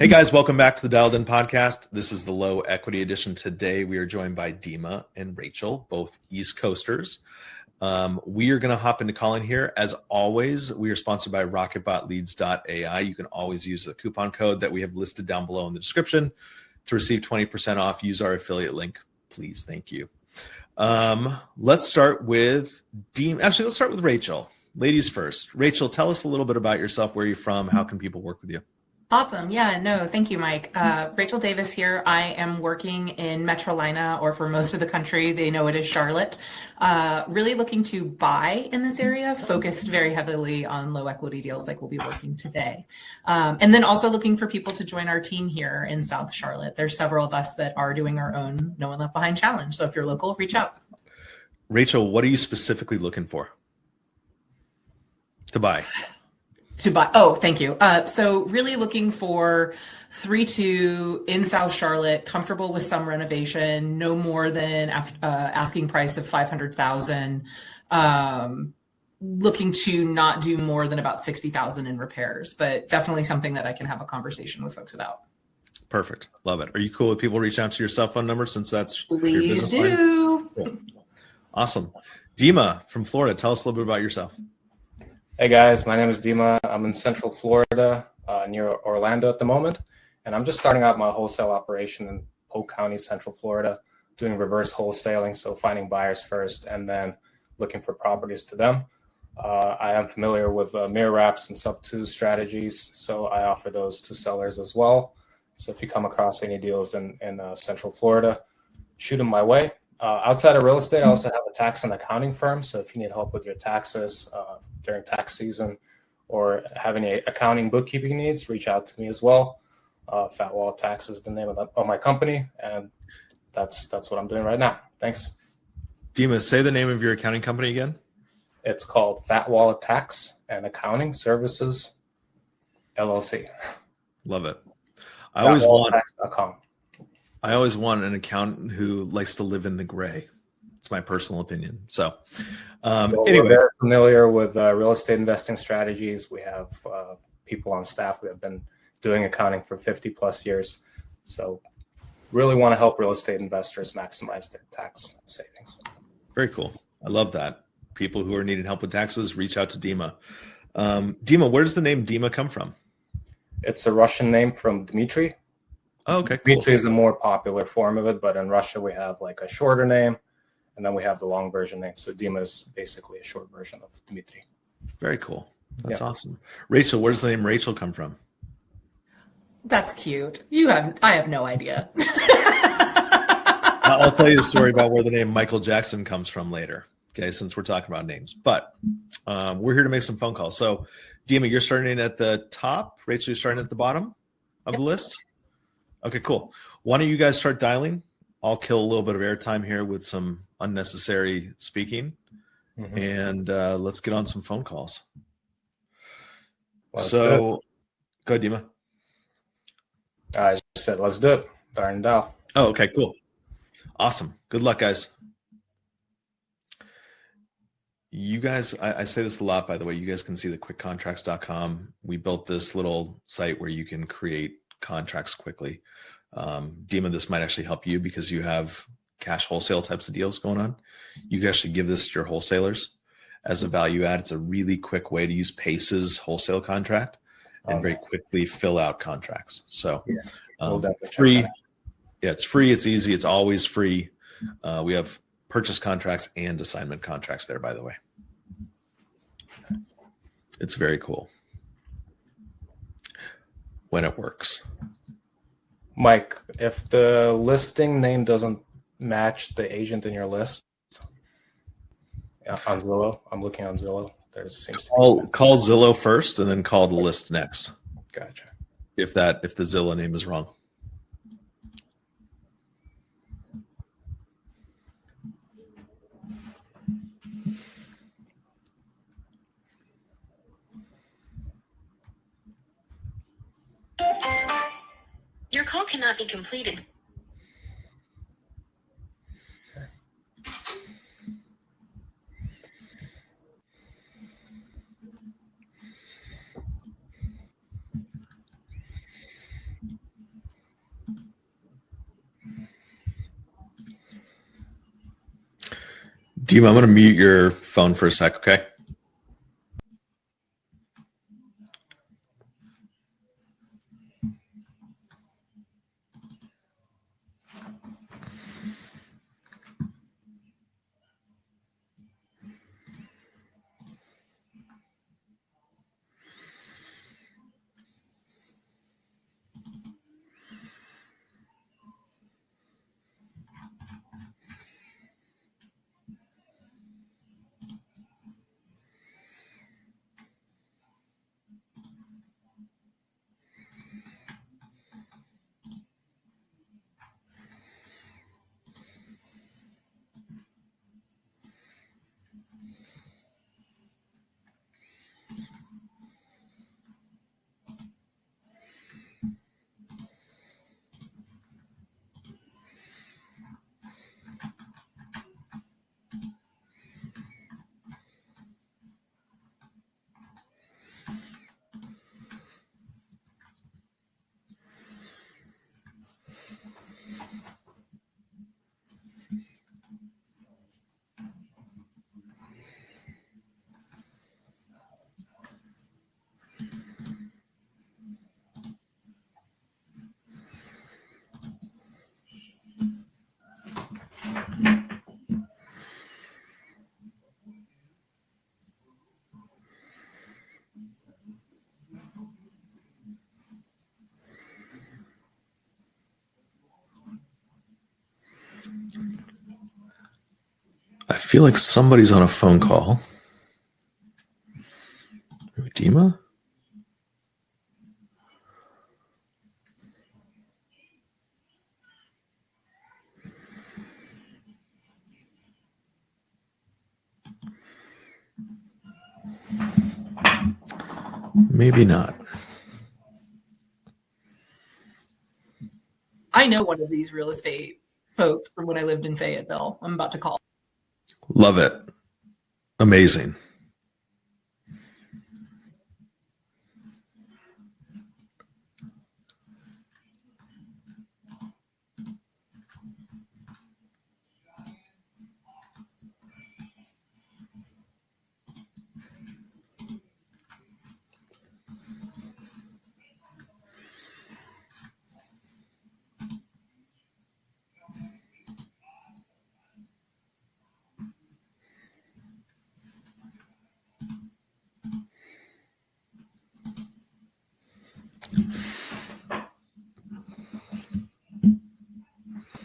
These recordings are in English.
Hey guys, welcome back to the Dialed In podcast. This is the low equity edition. Today we are joined by Dima and Rachel, both East Coasters. We are going to hop into calling here. As always, we are sponsored by rocketbotleads.ai. You can always use the coupon code that we have listed down below in the description to receive 20% off. Use our affiliate link, please. Thank you. Let's start with Dima. Actually, let's start with Rachel. Ladies first. Rachel, tell us a little bit about yourself. Where are you from? How can people work with you? Awesome. Yeah, no, thank you, Mike. Rachel Davis here. I am working in Metrolina, or for most of the country, they know it as Charlotte. Really looking to buy in this area, focused very heavily on low equity deals like we'll be working today. And then also looking for people to join our team here in South Charlotte. There's several of us that are doing our own No One Left Behind challenge. So if you're local, reach out. Rachel, what are you specifically looking for to buy? Oh, thank you. So really looking for 3-2 in South Charlotte, comfortable with some renovation, no more than asking price of $500,000. Looking to not do more than about $60,000 in repairs, but definitely something that I can have a conversation with folks about. Perfect. Love it. Are you cool with people reaching out to your cell phone number since that's Please your business do. line? Cool. Awesome. Dima from Florida, tell us a little bit about yourself. Hey guys, my name is Dima. I'm in Central Florida, near Orlando at the moment, and I'm just starting out my wholesale operation in Polk County, Central Florida, doing reverse wholesaling, so finding buyers first and then looking for properties to them. I am familiar with mirror wraps and sub-2 strategies, so I offer those to sellers as well. So if you come across any deals in Central Florida, shoot them my way. Outside of real estate, I also have a tax and accounting firm, so if you need help with your taxes, during tax season or have any accounting bookkeeping needs, reach out to me as well. Fat Wallet Tax is the name of my company, and that's what I'm doing right now. Thanks. Dima, say the name of your accounting company again. It's called Fat Wallet Tax and Accounting Services, LLC. Love it. I always want an accountant who likes to live in the gray. It's my personal opinion. So anyway, we're very familiar with real estate investing strategies. We have people on staff who have been doing accounting for 50 plus years. So really want to help real estate investors maximize their tax savings. Very cool. I love that. People who are needing help with taxes, reach out to Dima. Dima, where does the name Dima come from? It's a Russian name from Dmitry. Oh, okay. Cool. Dmitry is a more popular form of it, but in Russia we have like a shorter name. And then we have the long version name. So Dima is basically a short version of Dmitry. Very cool. That's awesome. Rachel, where does the name Rachel come from? That's cute. I have no idea. I'll tell you the story about where the name Michael Jackson comes from later. Okay, since we're talking about names. But we're here to make some phone calls. So Dima, you're starting at the top. Rachel, you're starting at the bottom of the list. Okay, cool. Why don't you guys start dialing? I'll kill a little bit of airtime here with some unnecessary speaking, and let's get on some phone calls. Go ahead, Dima. I just said, let's do it. Darn dial. Oh, okay, cool. Awesome. Good luck, guys. You guys, I say this a lot, by the way. You guys can see the quickcontracts.com. We built this little site where you can create contracts quickly. Dima, this might actually help you because you have cash wholesale types of deals going on. You can actually give this to your wholesalers as a value add. It's a really quick way to use Pace's wholesale contract and very quickly fill out contracts. So free. Yeah, it's free. It's easy. It's always free. We have purchase contracts and assignment contracts there, by the way. It's very cool when it works. Mike, if the listing name doesn't match the agent in your list on Zillow, I'm looking on Zillow. Call Zillow first and then call the list next. Gotcha. If the Zillow name is wrong. Your call cannot be completed. Dima, I'm going to mute your phone for a sec, okay? I feel like somebody's on a phone call. Dima? Maybe not. I know one of these real estate folks from when I lived in Fayetteville. I'm about to call. Love it. Amazing.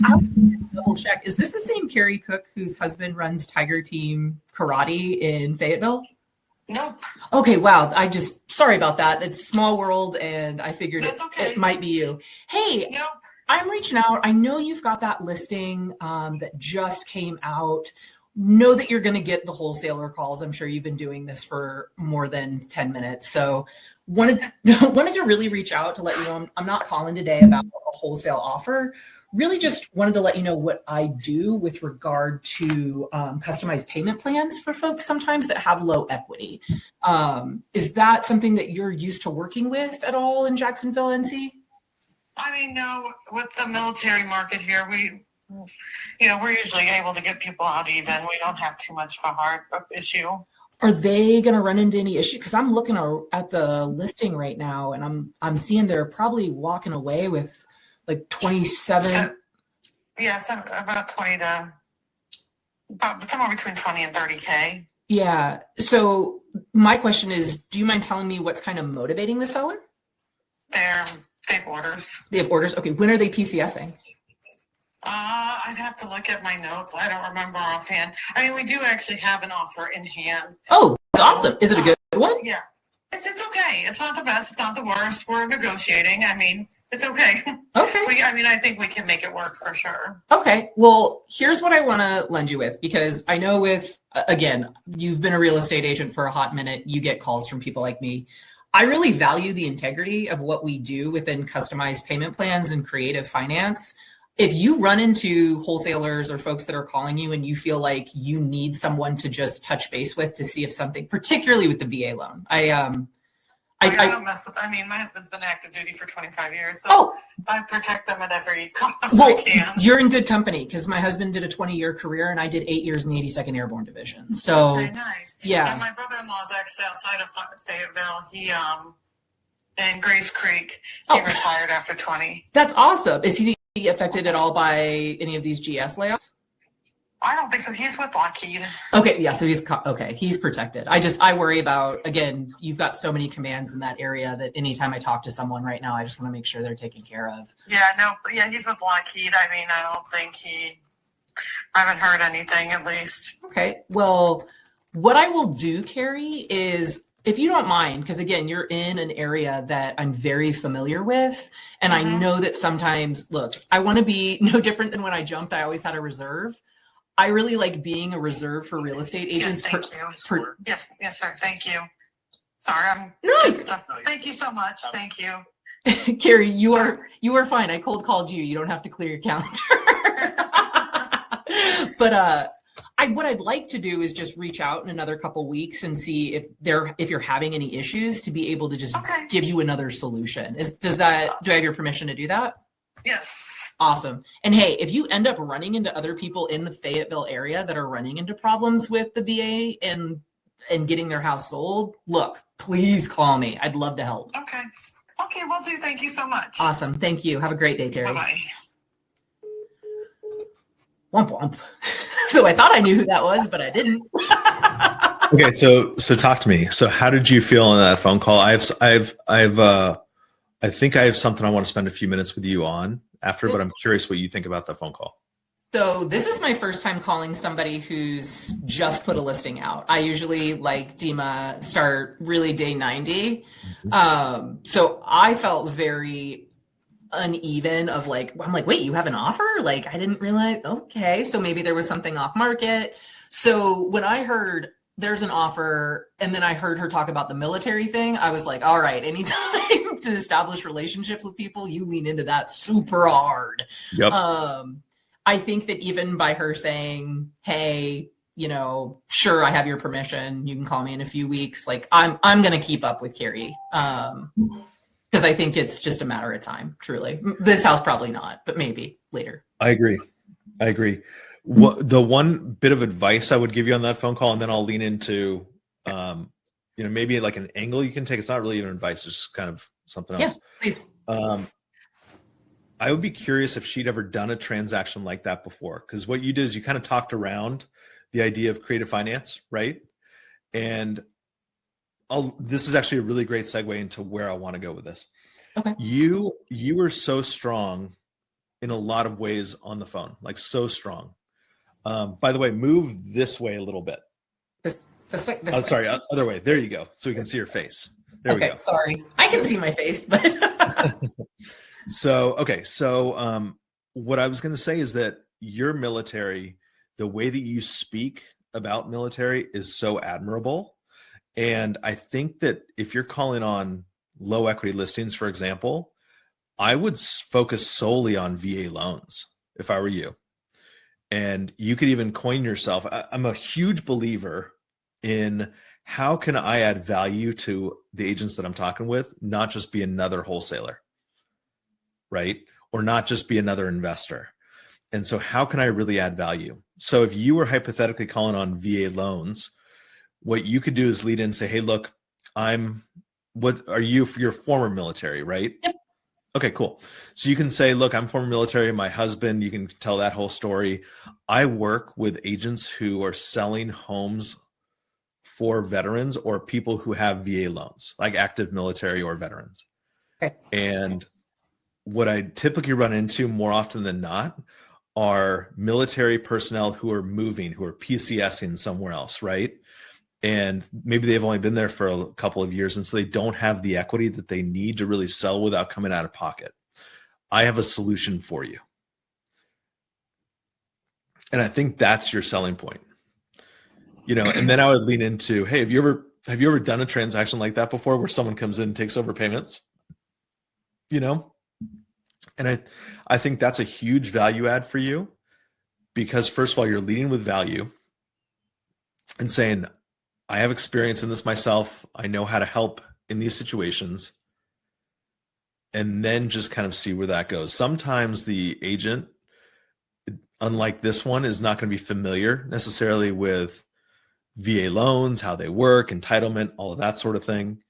I'll double check. Is this the same Carrie Cook whose husband runs Tiger Team Karate in Fayetteville? Nope. Okay, wow. Sorry about that. It's small world, and I figured Okay. it might be you. Hey, Nope. I'm reaching out. I know you've got that listing that just came out. Know that you're going to get the wholesaler calls. I'm sure you've been doing this for more than 10 minutes. So wanted to really reach out to let you know I'm not calling today about a wholesale offer. Really just wanted to let you know what I do with regard to customized payment plans for folks sometimes that have low equity. Is that something that you're used to working with at all in Jacksonville, NC? I mean, no, with the military market here, we're usually able to get people out even. We don't have too much of a hard issue. Are they going to run into any issue? Because I'm looking at the listing right now, and I'm seeing they're probably walking away with like 27. About 20 to about somewhere between 20 and 30K. Yeah. So my question is, do you mind telling me what's kind of motivating the seller? They have orders. They have orders. Okay. When are they PCSing? I'd have to look at my notes. I don't remember offhand. I mean, we do actually have an offer in hand. Oh, that's awesome. Is it a good one? Yeah. It's okay. It's not the best. It's not the worst. We're negotiating. I mean, it's okay. Okay. I think we can make it work for sure. Okay. Well, here's what I want to lend you with, because I know again, you've been a real estate agent for a hot minute. You get calls from people like me. I really value the integrity of what we do within customized payment plans and creative finance. If you run into wholesalers or folks that are calling you and you feel like you need someone to just touch base with to see if something, particularly with the VA loan, I don't mess with. I mean, my husband's been active duty for 25 years, so I protect them at every cost I can. You're in good company because my husband did a 20-year career and I did 8 years in the 82nd Airborne Division. So very nice. Yeah. And my brother-in-law is actually outside of Fayetteville. He in Grace Creek. He retired after 20. That's awesome. Is he affected at all by any of these GS layoffs? I don't think so. He's with Lockheed. Okay, yeah, so he's protected. I worry about, again, you've got so many commands in that area that anytime I talk to someone right now, I just want to make sure they're taken care of. Yeah, he's with Lockheed. I mean, I don't think I haven't heard anything at least. Okay, well, what I will do, Carrie, is if you don't mind, because again, you're in an area that I'm very familiar with, and I know that sometimes, look, I want to be no different than when I jumped, I always had a reserve. I really like being a reserve for real estate agents. Yes, thank you. Yes, sir. Thank you. Sorry, I'm Thank you so much. Thank you. Carrie, you are fine. I cold called you. You don't have to clear your calendar. But what I'd like to do is just reach out in another couple weeks and see if you're having any issues to be able to just give you another solution. Do I have your permission to do that? Yes. Awesome. And hey, if you end up running into other people in the Fayetteville area that are running into problems with the VA and getting their house sold, look, please call me. I'd love to help. Okay. Okay, will do. Thank you so much. Awesome. Thank you. Have a great day, Carrie. Bye-bye. Womp womp. So I thought I knew who that was, but I didn't. Okay, so talk to me. So how did you feel on that phone call? I think I have something I want to spend a few minutes with you on after, but I'm curious what you think about that phone call. So this is my first time calling somebody who's just put a listing out. I usually, like Dima, start really day 90. So I felt very uneven of I'm like, wait, you have an offer? Like, I didn't realize, okay. So maybe there was something off market. So when I heard there's an offer, and then I heard her talk about the military thing, I was like, all right, anytime to establish relationships with people, you lean into that super hard. Yep. I think that even by her saying, hey, sure, I have your permission, you can call me in a few weeks, like I'm going to keep up with Carrie. Because I think it's just a matter of time, truly. This house probably not, but maybe later. I agree. The one bit of advice I would give you on that phone call, and then I'll lean into, maybe like an angle you can take. It's not really even advice; it's just kind of something else. Yeah, please. I would be curious if she'd ever done a transaction like that before, because what you did is you kind of talked around the idea of creative finance, right? And this is actually a really great segue into where I want to go with this. Okay. You were so strong in a lot of ways on the phone, like so strong. By the way, move this way a little bit. This way. Sorry, other way. There you go. So we can see your face. There we go. Sorry. I can see my face, but. So what I was going to say is that your military, the way that you speak about military is so admirable. And I think that if you're calling on low equity listings, for example, I would focus solely on VA loans if I were you. And you could even coin yourself. I'm a huge believer in how can I add value to the agents that I'm talking with, not just be another wholesaler, right? Or not just be another investor. And so how can I really add value? So if you were hypothetically calling on VA loans, what you could do is lead in and say, hey, look, what are you for your former military, right? Yep. Okay, cool. So you can say, look, I'm former military, my husband, you can tell that whole story. I work with agents who are selling homes for veterans or people who have VA loans, like active military or veterans. Okay. And what I typically run into more often than not are military personnel who are moving, who are PCSing somewhere else, right? And maybe they've only been there for a couple of years, and so they don't have the equity that they need to really sell without coming out of pocket. I have a solution for you. And I think that's your selling point. And then I would lean into, hey, have you ever done a transaction like that before where someone comes in and takes over payments? And I think that's a huge value add for you, because first of all, you're leading with value and saying, I have experience in this myself. I know how to help in these situations and then just kind of see where that goes. Sometimes the agent, unlike this one, is not going to be familiar necessarily with VA loans, how they work, entitlement, all of that sort of thing.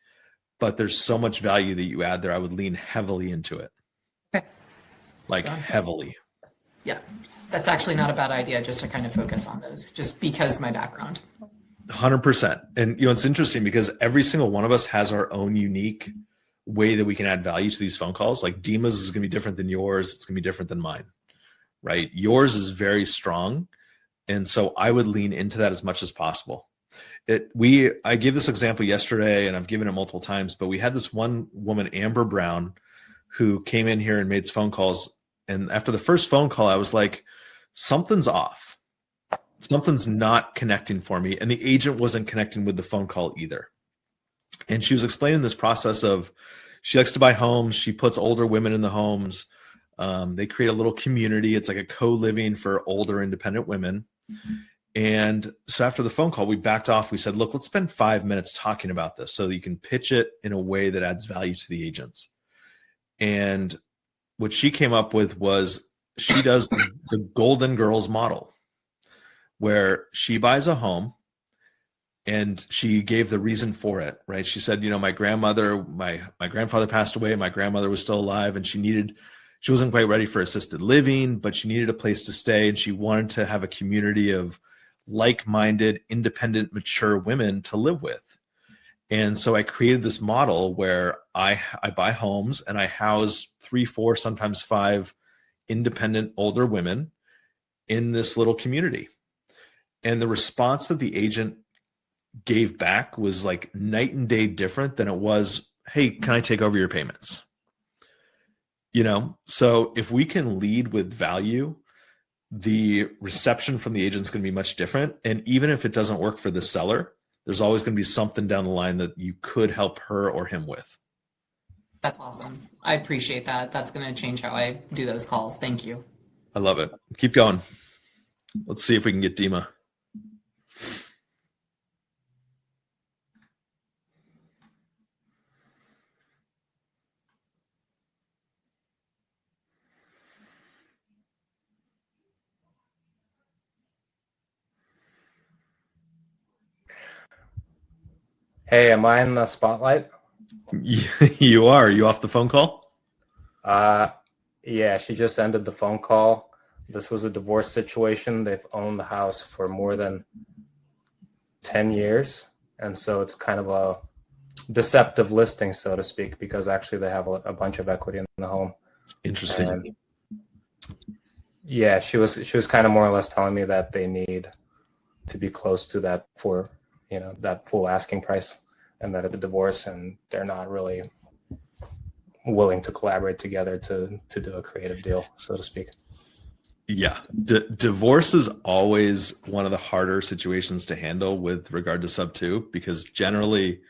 But there's so much value that you add there. I would lean heavily into it. Okay. Like heavily. Yeah. That's actually not a bad idea, just to kind of focus on those, just because my background. 100%. And it's interesting because every single one of us has our own unique way that we can add value to these phone calls. Like Dima's is going to be different than yours. It's going to be different than mine, right? Yours is very strong. And so I would lean into that as much as possible. I gave this example yesterday and I've given it multiple times, but we had this one woman, Amber Brown, who came in here and made phone calls. And after the first phone call, I was like, something's off. Something's not connecting for me. And the agent wasn't connecting with the phone call either. And she was explaining this process of she likes to buy homes. She puts older women in the homes. They create a little community. It's like a co-living for older independent women. Mm-hmm. And so after the phone call, we backed off. We said, look, let's spend 5 minutes talking about this so that you can pitch it in a way that adds value to the agents. And what she came up with was she does the Golden Girls model, where she buys a home and she gave the reason for it, right? She said, my grandfather passed away. My grandmother was still alive and she wasn't quite ready for assisted living, but she needed a place to stay. And she wanted to have a community of like-minded, independent, mature women to live with. And so I created this model where I buy homes and I house 3, 4, sometimes 5 independent older women in this little community. And the response that the agent gave back was like night and day different than it was, hey, can I take over your payments? So if we can lead with value, the reception from the agent is going to be much different. And even if it doesn't work for the seller, there's always going to be something down the line that you could help her or him with. That's awesome. I appreciate that. That's going to change how I do those calls. Thank you. I love it. Keep going. Let's see if we can get Dima. Hey, am I in the spotlight? You are. Are you off the phone call? Yeah, she just ended the phone call. This was a divorce situation. They've owned the house for more than 10 years. And so it's kind of a deceptive listing, so to speak, because actually they have a bunch of equity in the home. Interesting. And yeah, she was kind of more or less telling me that they need to be close to that for that full asking price, and that it's a divorce and they're not really willing to collaborate together to do a creative deal, so to speak. Yeah. Divorce is always one of the harder situations to handle with regard to sub 2, because generally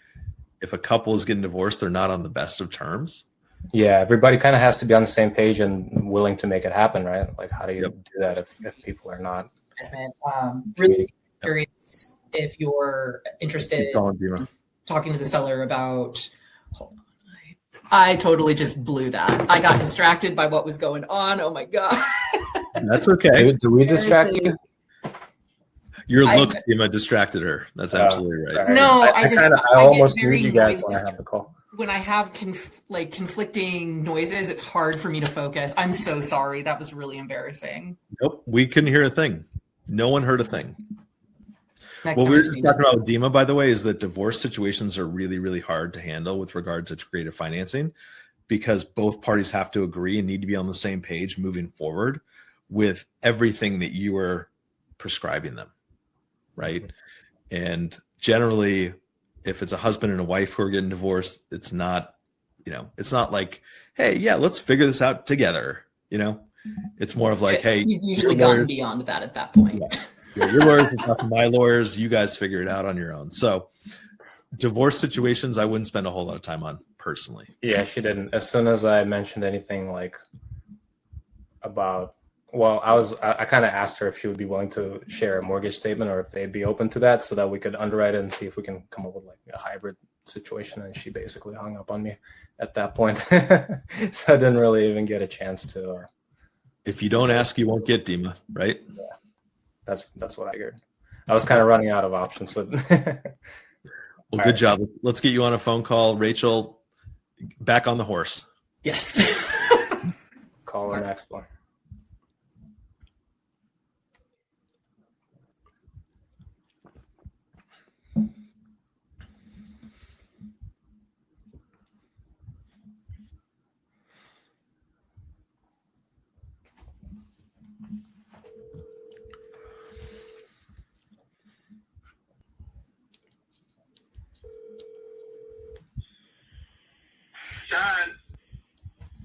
if a couple is getting divorced, they're not on the best of terms. Yeah. Everybody kind of has to be on the same page and willing to make it happen, right? Like, how do you do that if people are not? Yes, man. Really curious if you're interested in talking to the seller about, hold on, I totally just blew that. I got distracted by what was going on. Oh my God. That's okay. Do we distract you? Your looks, Dima, distracted her. That's absolutely right. Sorry. No, I almost mute you guys when I have the call. When I have conflicting noises, it's hard for me to focus. I'm so sorry. That was really embarrassing. Nope. We couldn't hear a thing. No one heard a thing. Next What we were just talking about with Dima, by the way, is that divorce situations are really, really hard to handle with regard to creative financing, because both parties have to agree and need to be on the same page moving forward with everything that you are prescribing them, right? And generally, if it's a husband and a wife who are getting divorced, it's not like, hey, yeah, let's figure this out together. It's more of like, hey, you've usually gotten beyond that at that point. Yeah, your lawyers are talking to my lawyers. You guys figure it out on your own. So divorce situations, I wouldn't spend a whole lot of time on personally. Yeah, she didn't. As soon as I mentioned anything I kind of asked her if she would be willing to share a mortgage statement or if they'd be open to that so that we could underwrite it and see if we can come up with like a hybrid situation, and she basically hung up on me at that point. So I didn't really even get a chance to. If you don't ask, you won't get, Dima, right? Yeah, that's what I heard. I was kind of running out of options. So well, good job. Let's get you on a phone call. Rachel, back on the horse. Yes. Call the next one. Todd.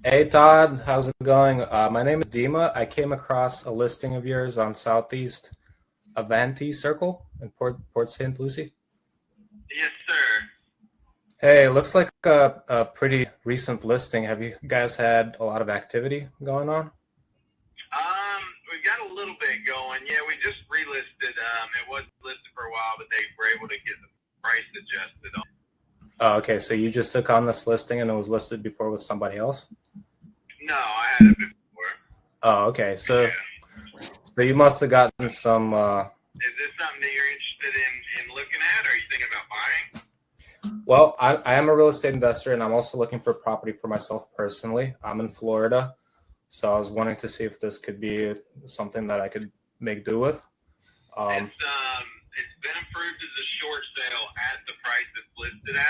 Hey Todd, how's it going? My name is Dima. I came across a listing of yours on Southeast Avanti Circle in Port St. Lucie. Yes, sir. Hey, it looks like a pretty recent listing. Have you guys had a lot of activity going on? We've got a little bit going. Yeah, we just relisted. It was listed for a while, but they were able to get the price adjusted on. Oh, okay. So you just took on this listing and it was listed before with somebody else? No, I had it before. Oh, okay. So you must have gotten some. Is this something that you're interested in looking at, or are you thinking about buying? Well, I am a real estate investor, and I'm also looking for property for myself personally. I'm in Florida, so I was wanting to see if this could be something that I could make do with. It's been approved as a short sale at the price it's listed at.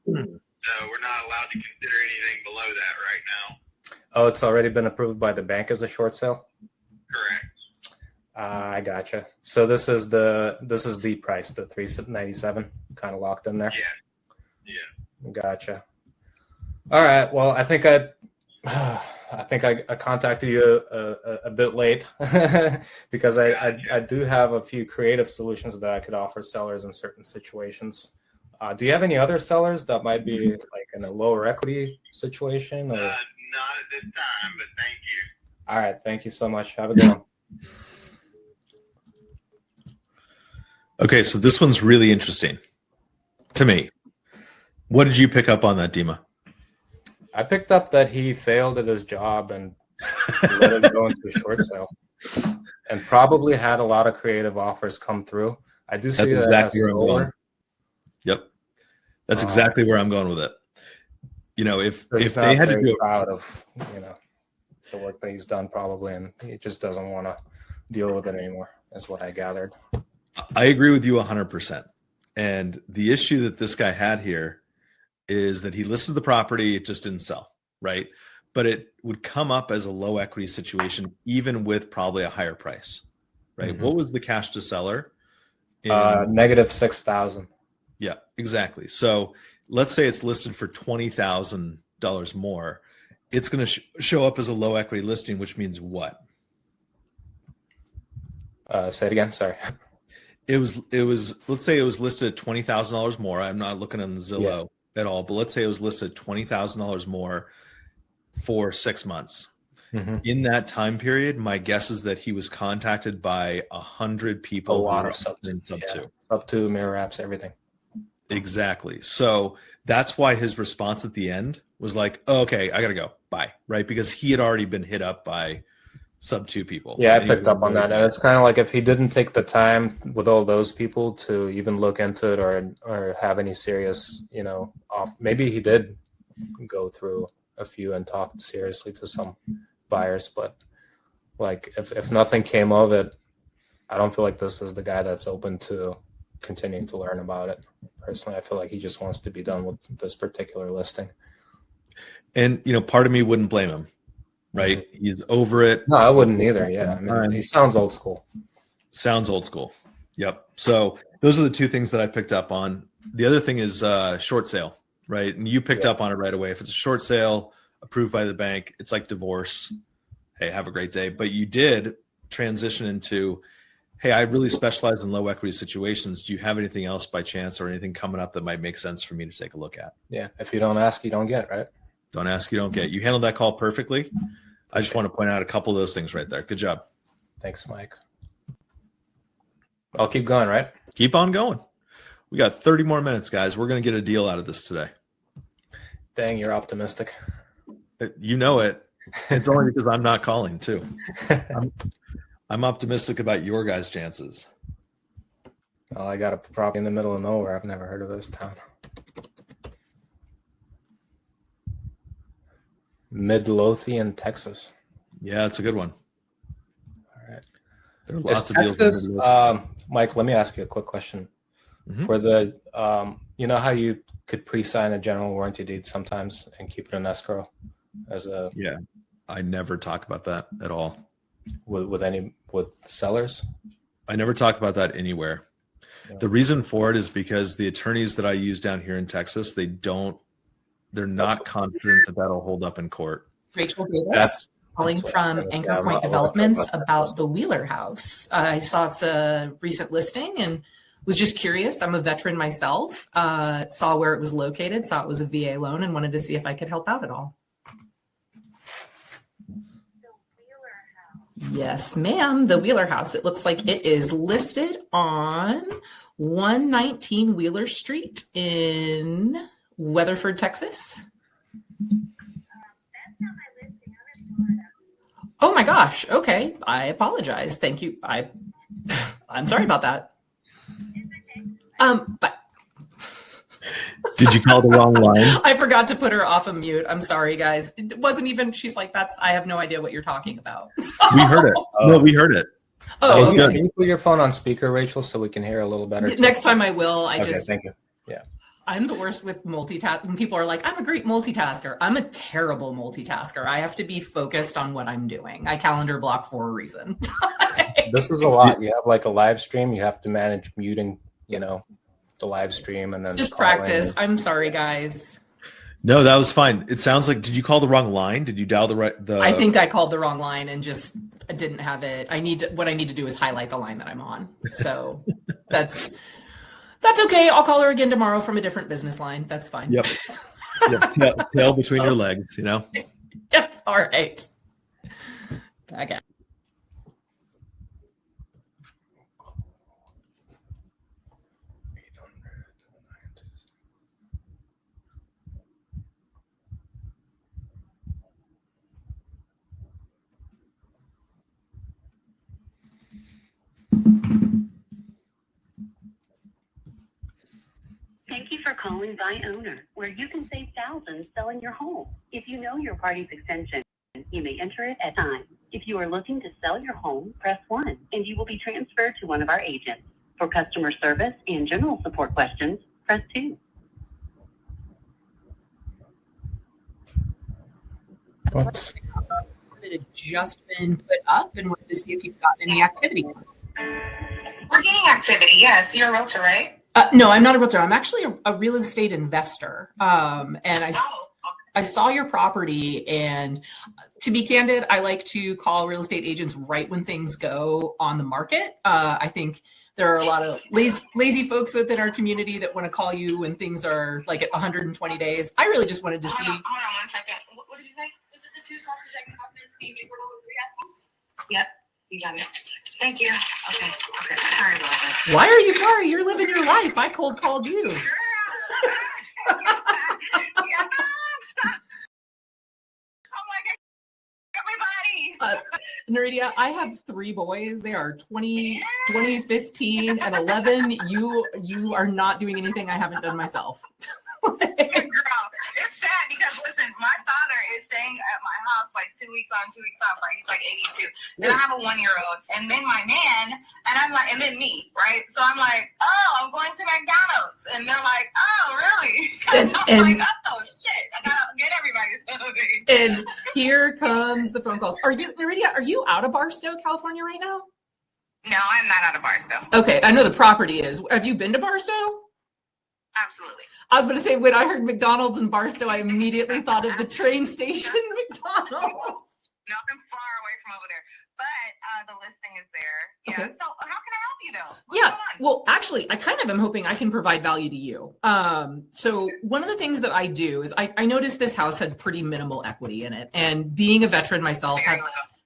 So we're not allowed to consider anything below that right now. Oh, it's already been approved by the bank as a short sale? Correct. I gotcha. So this is the price, the $397, kind of locked in there. Yeah. Gotcha. All right. Well, I think I contacted you a bit late because I do have a few creative solutions that I could offer sellers in certain situations. Do you have any other sellers that might be like in a lower equity situation? Or? Not at this time, but thank you. All right. Thank you so much. Have a good one. Okay, so this one's really interesting to me. What did you pick up on that, Dima? I picked up that he failed at his job and let it go into a short sale, and probably had a lot of creative offers come through. I do see that exactly as where I'm going. Yep, that's exactly where I'm going with it. You know, if they had to do it, proud of the work that he's done probably, and he just doesn't want to deal with it anymore. Is what I gathered. I agree with you 100%. And the issue that this guy had here is that he listed the property, it just didn't sell, right? But it would come up as a low equity situation, even with probably a higher price, right? Mm-hmm. What was the cash to seller? Negative 6,000. Yeah, exactly. So let's say it's listed for $20,000 more. It's going to show up as a low equity listing, which means what? Say it again. Sorry. It was. Let's say it was listed at $20,000 more. I'm not looking on the Zillow at all, but let's say it was listed at $20,000 more for 6 months. Mm-hmm. In that time period, my guess is that he was contacted by 100 people. A lot of sub two, mirror apps, everything. Exactly. So that's why his response at the end was like, oh, "Okay, I gotta go. Bye." Right? Because he had already been hit up by sub two people. Yeah, I picked up on that. And it's kind of like if he didn't take the time with all those people to even look into it or have any serious, maybe he did go through a few and talk seriously to some buyers, but like if nothing came of it, I don't feel like this is the guy that's open to continuing to learn about it. Personally, I feel like he just wants to be done with this particular listing. And, part of me wouldn't blame him. Right? He's over it. No, I wouldn't either. Yeah. I mean, he sounds old school. Sounds old school. Yep. So those are the two things that I picked up on. The other thing is short sale, right? And you picked up on it right away. If it's a short sale approved by the bank, it's like divorce. Hey, have a great day. But you did transition into, hey, I really specialize in low equity situations. Do you have anything else by chance or anything coming up that might make sense for me to take a look at? Yeah. If you don't ask, you don't get, right? Don't ask, you don't get. You handled that call perfectly. I just want to point out a couple of those things right there. Good job. Thanks, Mike. I'll keep going, right? Keep on going. We got 30 more minutes, guys. We're going to get a deal out of this today. Dang, you're optimistic. You know it. It's only because I'm not calling too. I'm optimistic about your guys' chances. Oh, I got a property in the middle of nowhere. I've never heard of this town. Midlothian, Texas. Yeah, it's a good one. All right. There are lots of Texas, deals. Mike, let me ask you a quick question. Mhm. For the, you know how you could pre-sign a general warranty deed sometimes and keep it in escrow as a Yeah, I never talk about that at all. with sellers? I never talk about that anywhere. Yeah. The reason for it is because the attorneys that I use down here in Texas, they're not confident that that'll hold up in court. Rachel Davis. That's Calling what I from was gonna say. Anchor I Point wasn't Developments talking about about the Wheeler House. I saw it's a recent listing and was just curious. I'm a veteran myself. Saw where it was located, saw it was a VA loan, and wanted to see if I could help out at all. Yes, ma'am. The Wheeler House. It looks like it is listed on 119 Wheeler Street in Weatherford, Texas. Oh my gosh. Okay. I apologize. Thank you. I'm sorry about that. But Did you call the wrong line? I forgot to put her off of mute. I'm sorry, guys. It wasn't even, she's like, I have no idea what you're talking about. We heard it. No, we heard it. Oh, was Can good. you put your phone on speaker, Rachel, so we can hear a little better? next time I will. Okay, thank you. I'm the worst with multitasking. People are like, I'm a great multitasker. I'm a terrible multitasker. I have to be focused on what I'm doing. I calendar block for a reason. This is a lot. You have like a live stream. You have to manage muting, the live stream and then Just calling. practice. I'm sorry, guys. No, that was fine. It sounds like, did you call the wrong line? Did you dial the right? I think I called the wrong line and just didn't have it. What I need to do is highlight the line that I'm on. So that's okay. I'll call her again tomorrow from a different business line. That's fine. Yep. Tail between your legs, Yep. All right. Okay. Thank you for calling Buy Owner, where you can save thousands selling your home. If you know your party's extension, you may enter it at time. If you are looking to sell your home, press 1, and you will be transferred to one of our agents. For customer service and general support questions, press 2. What? It had just been put up and wanted to see if you've gotten any activity. We're getting activity, yes. You're a realtor, right? No, I'm not a realtor. I'm actually a real estate investor. And I saw your property, and to be candid, I like to call real estate agents right when things go on the market. I think there are a lot of lazy folks within our community that want to call you when things are like at 120 days. I really just wanted to see. Hold on 1 second. What did you say? Was it the 2 sausage egg muffins? Can you make one of the 3 apples? Yep, you got it. Thank you. Okay. Sorry about that. Why are you sorry? You're living your life. I cold called you. Naridia, I have 3 boys. They are 20, 15, and 11. You are not doing anything I haven't done myself. Girl, it's sad because listen, my father is staying at my house like 2 weeks on, 2 weeks off, right? He's like 82. Then I have a 1-year-old, and then my man, and I'm like, and then me, right? So I'm like, oh, I'm going to McDonald's, and they're like, oh, really? I'm like, oh shit, I gotta get everybody something. And here comes the phone calls. Naridia, are you out of Barstow, California right now? No, I'm not out of Barstow. Okay, I know the property is. Have you been to Barstow? Absolutely. I was going to say, when I heard McDonald's in Barstow, I immediately thought of the train station McDonald's. No, I'm far away from over there. But the listing is there. Yeah. Okay. So how can I help you though? What's Yeah. going on? Well, actually, I kind of am hoping I can provide value to you. So one of the things that I do is I noticed this house had pretty minimal equity in it. And being a veteran myself,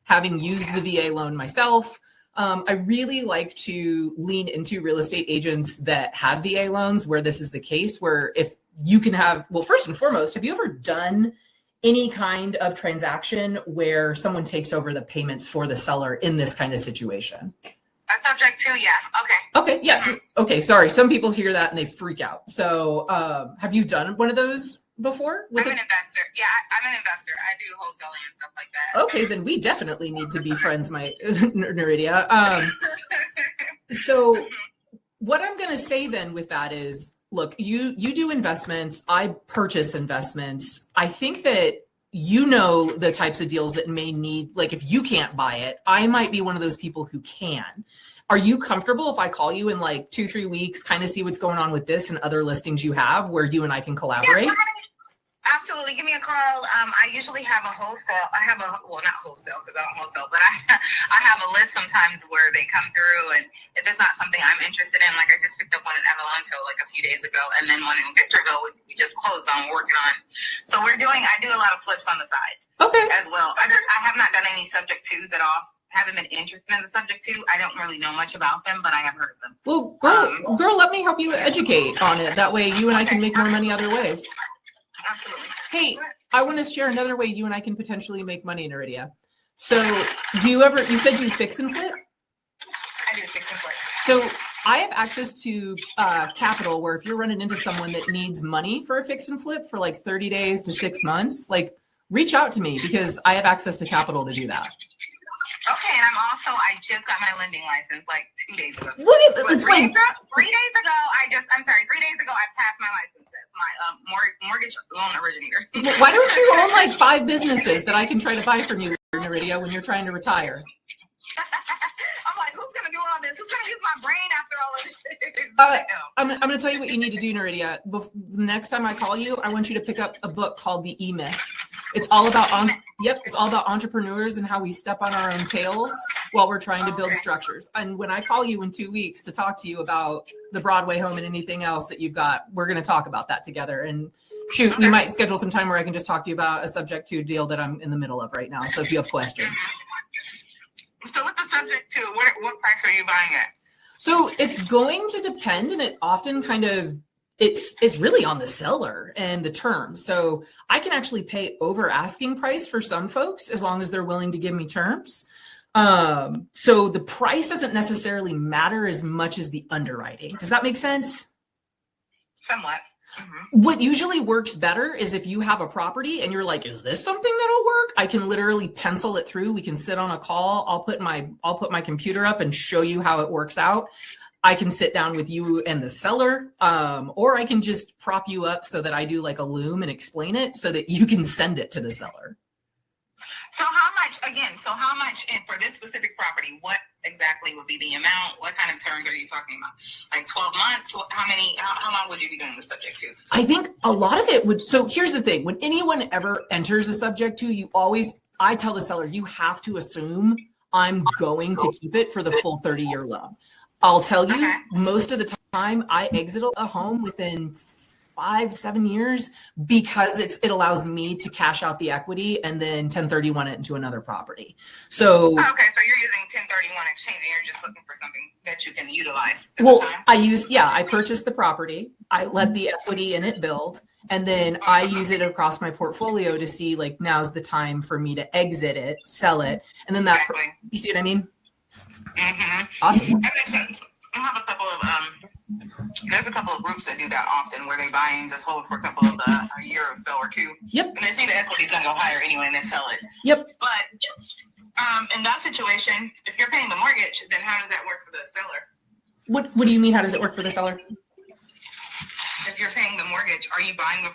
having used the VA loan myself, I really like to lean into real estate agents that have VA loans where this is the case, where if you can have, well, first and foremost, have you ever done any kind of transaction where someone takes over the payments for the seller in this kind of situation? A subject to, yeah. Okay, yeah. Mm-hmm. Okay, sorry. Some people hear that and they freak out. So have you done one of those before? I'm an investor. Yeah, I'm an investor. I do wholesaling and stuff like that. Okay, then we definitely need to be friends, my Neridia. So what I'm going to say then with that is, look, you do investments. I purchase investments. I think that you know the types of deals that may need, like if you can't buy it, I might be one of those people who can. Are you comfortable if I call you in like 2-3 weeks, kind of see what's going on with this and other listings you have where you and I can collaborate? Yeah, absolutely. Give me a call. I usually have a wholesale. I have well, not wholesale because I don't wholesale, but I have a list sometimes where they come through, and if it's not something I'm interested in, like I just picked up one in Avalanto like a few days ago, and then one in Victorville we just closed on working on. So I do a lot of flips on the side. Okay. As well. I have not done any subject twos at all. Haven't been interested in the subject to. I don't really know much about them, but I have heard of them. Well, girl, let me help you educate on it. That way you and I can make more money other ways. Absolutely. Hey, I want to share another way you and I can potentially make money in Iridia. So you said you fix and flip? I do fix and flip. So I have access to capital where if you're running into someone that needs money for a fix and flip for like 30 days to 6 months, like reach out to me because I have access to capital to do that. Okay, and I just got my lending license like 2 days ago. Look at it's 3 like days ago, I passed my license as my mortgage loan originator. Why don't you own like 5 businesses that I can try to buy from you, Neridia, when you're trying to retire? I'm like, who's gonna do all this? Who's gonna use my brain after all of this? I'm going to tell you what you need to do, Neridia. The next time I call you, I want you to pick up a book called The E-Myth. It's all about it's all about entrepreneurs and how we step on our own tails while we're trying to build structures. And when I call you in 2 weeks to talk to you about the Broadway home and anything else that you've got, we're going to talk about that together. And shoot, we might schedule some time where I can just talk to you about a subject to deal that I'm in the middle of right now. So if you have questions. So with the subject to, what price are you buying at? So it's going to depend, and it often kind of, it's really on the seller and the terms. So I can actually pay over asking price for some folks as long as they're willing to give me terms. So the price doesn't necessarily matter as much as the underwriting. Does that make sense? Somewhat. Mm-hmm. What usually works better is if you have a property and you're like, is this something that'll work? I can literally pencil it through. We can sit on a call. I'll put my computer up and show you how it works out. I can sit down with you and the seller, or I can just prop you up so that I do like a Loom and explain it so that you can send it to the seller. So how much for this specific property, what exactly would be the amount? What kind of terms are you talking about? Like 12 months? How long would you be doing the subject to? I think a lot of it would. So here's the thing. When anyone ever enters a subject to, I tell the seller, you have to assume I'm going to keep it for the full 30-year loan. I'll tell you, most of the time I exit a home within 5-7 years because it allows me to cash out the equity and then 1031 it into another property. So okay, so you're using 1031 exchange and you're just looking for something that you can utilize. Well, I purchased the property, I let the equity in it build, and then I use it across my portfolio to see like now's the time for me to exit it, sell it, and then you see what I mean? Mm-hmm. Awesome. That makes sense. I have there's a couple of groups that do that often where they buy and just hold for a year or so or two. Yep. And they see the equity's going to go higher anyway and they sell it. Yep. But in that situation, if you're paying the mortgage, then how does that work for the seller? What do you mean? How does it work for the seller? If you're paying the mortgage, are you buying the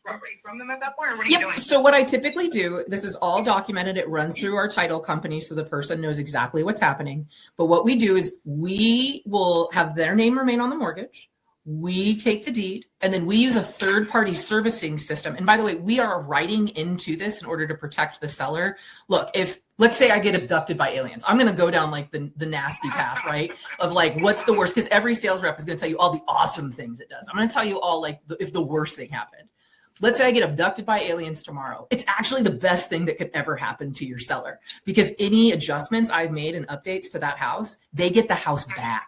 property from them at that point, or what are you doing? So what I typically do, this is all documented. It runs through our title company, so the person knows exactly what's happening. But what we do is we will have their name remain on the mortgage. We take the deed, and then we use a third-party servicing system. And by the way, we are writing into this in order to protect the seller. Look, let's say I get abducted by aliens, I'm going to go down like the nasty path, right? Of like, what's the worst? Because every sales rep is going to tell you all the awesome things it does. I'm going to tell you all like if the worst thing happened. let's say I get abducted by aliens tomorrow. It's actually the best thing that could ever happen to your seller, because any adjustments I've made and updates to that house, they get the house back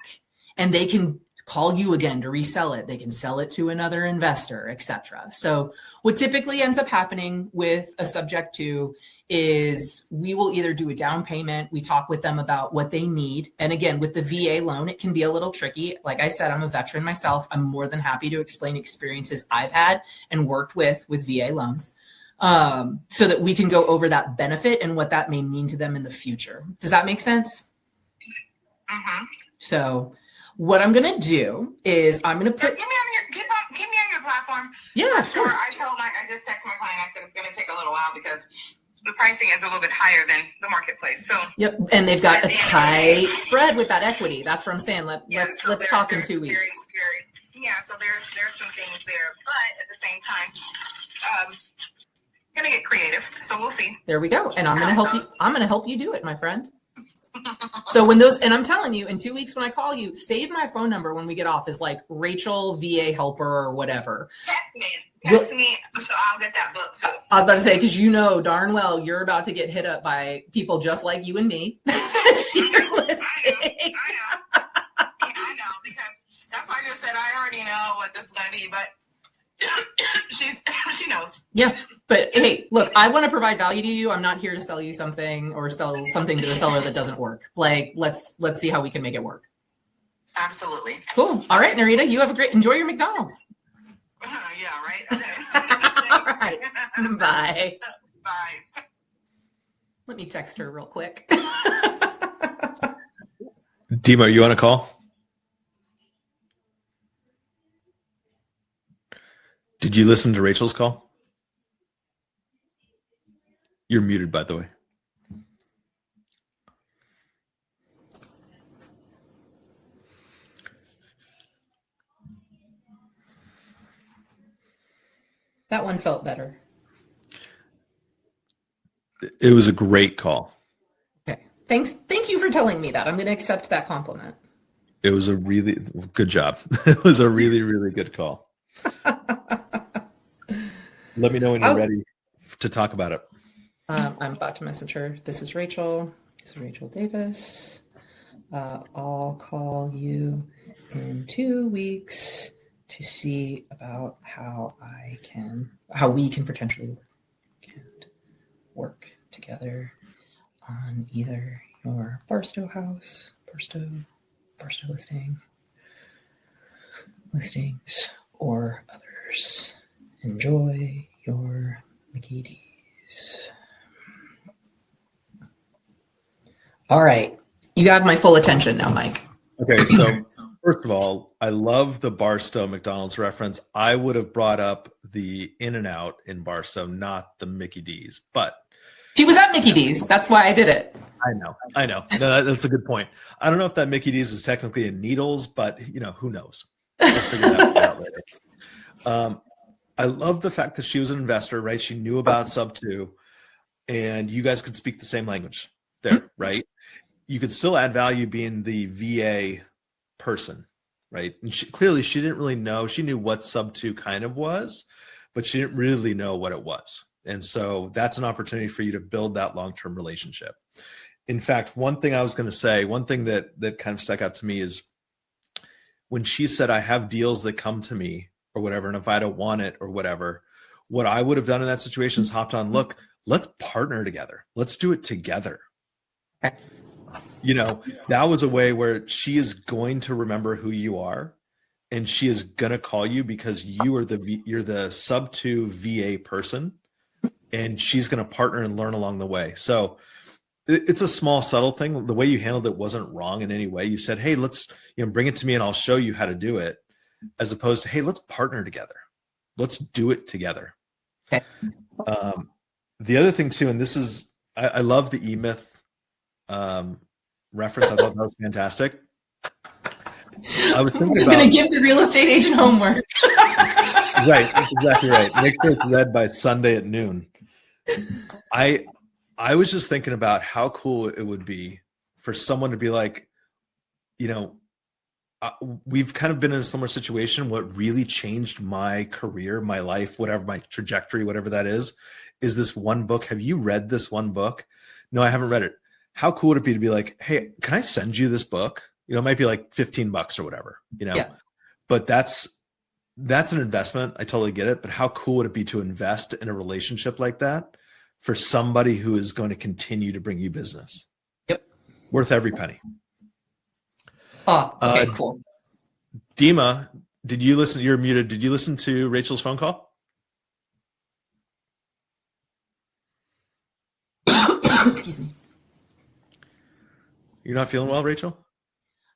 and they can call you again to resell it. They can sell it to another investor, etc. So what typically ends up happening with a subject to is we will either do a down payment. We talk with them about what they need. And again, with the VA loan, it can be a little tricky. Like I said, I'm a veteran myself. I'm more than happy to explain experiences I've had and worked with VA loans, so that we can go over that benefit and what that may mean to them in the future. Does that make sense? Mm-hmm. So what I'm going to do is I'm going to put... Get me on your platform. Yeah, sure. sure. I just texted my client. I said it's going to take a little while because the pricing is a little bit higher than the marketplace. So yep, and they've got a tight spread with that equity. That's what I'm saying. Let's talk in 2 weeks. So there's some things there, but at the same time, gonna get creative. So we'll see. There we go. And I'm gonna help you. I'm gonna help you do it, my friend. So when those, and I'm telling you, in 2 weeks when I call you, save my phone number when we get off is like Rachel VA helper or whatever. Text me, so I'll get that book too. I was about to say, because you know darn well you're about to get hit up by people just like you and me. See your listing. I know, because that's why I just said I already know what this is gonna be, but she knows. Yeah, but hey, look, I want to provide value to you. I'm not here to sell you something or sell something to the seller that doesn't work. Like, let's see how we can make it work. Absolutely. Cool. All right, Narita, you have a great, enjoy your McDonald's. Yeah, right. Okay. All right. Bye. Bye. Let me text her real quick. Dima, are you on a call? Did you listen to Rachel's call? You're muted, by the way. That one felt better. It was a great call. Okay. Thanks. Thank you for telling me that. I'm going to accept that compliment. It was a really good job. It was a really, really good call. Let me know when you're ready to talk about it. I'm about to message her. This is Rachel. This is Rachel Davis. I'll call you in 2 weeks to see about how we can potentially work together on either your Barstow house, Barstow listings, or others. Enjoy your Mickey D's. All right. You have my full attention now, Mike. Okay, so first of all, I love the Barstow McDonald's reference. I would have brought up the In-N-Out in Barstow, not the Mickey D's, but she was at Mickey D's. That's why I did it. I know. No, that's a good point. I don't know if that Mickey D's is technically in Needles, but who knows? We'll figure that out later. I love the fact that she was an investor, right? She knew about Sub 2, and you guys could speak the same language there, right? You could still add value being the VA person, right? And clearly she didn't really know. She knew what Sub 2 kind of was, but she didn't really know what it was. And so that's an opportunity for you to build that long-term relationship. In fact, one thing I was going to say, one thing that kind of stuck out to me is when she said, I have deals that come to me or whatever, and if I don't want it or whatever, what I would have done in that situation is hopped on, look, let's partner together. Let's do it together. Okay. That was a way where she is going to remember who you are, and she is going to call you because you're the Sub 2 VA person, and she's going to partner and learn along the way. So it's a small, subtle thing. The way you handled it wasn't wrong in any way. You said, hey, let's bring it to me and I'll show you how to do it, as opposed to, hey, let's partner together. Let's do it together. Okay. The other thing too, and this is, I love the E-Myth reference. I thought that was fantastic. I was thinking about going to give the real estate agent homework. Right. That's exactly right. Make sure it's read by Sunday at noon. I was just thinking about how cool it would be for someone to be like, we've kind of been in a similar situation. What really changed my career, my life, whatever, my trajectory, whatever that is this one book. Have you read this one book? No, I haven't read it. How cool would it be to be like, hey, can I send you this book? You know, it might be like $15 or whatever, you know, but that's an investment. I totally get it. But how cool would it be to invest in a relationship like that for somebody who is going to continue to bring you business? Yep. Worth every penny. Oh, okay, cool. Dima, did you listen? You're muted. Did you listen to Rachel's phone call? Excuse me. You're not feeling well, Rachel?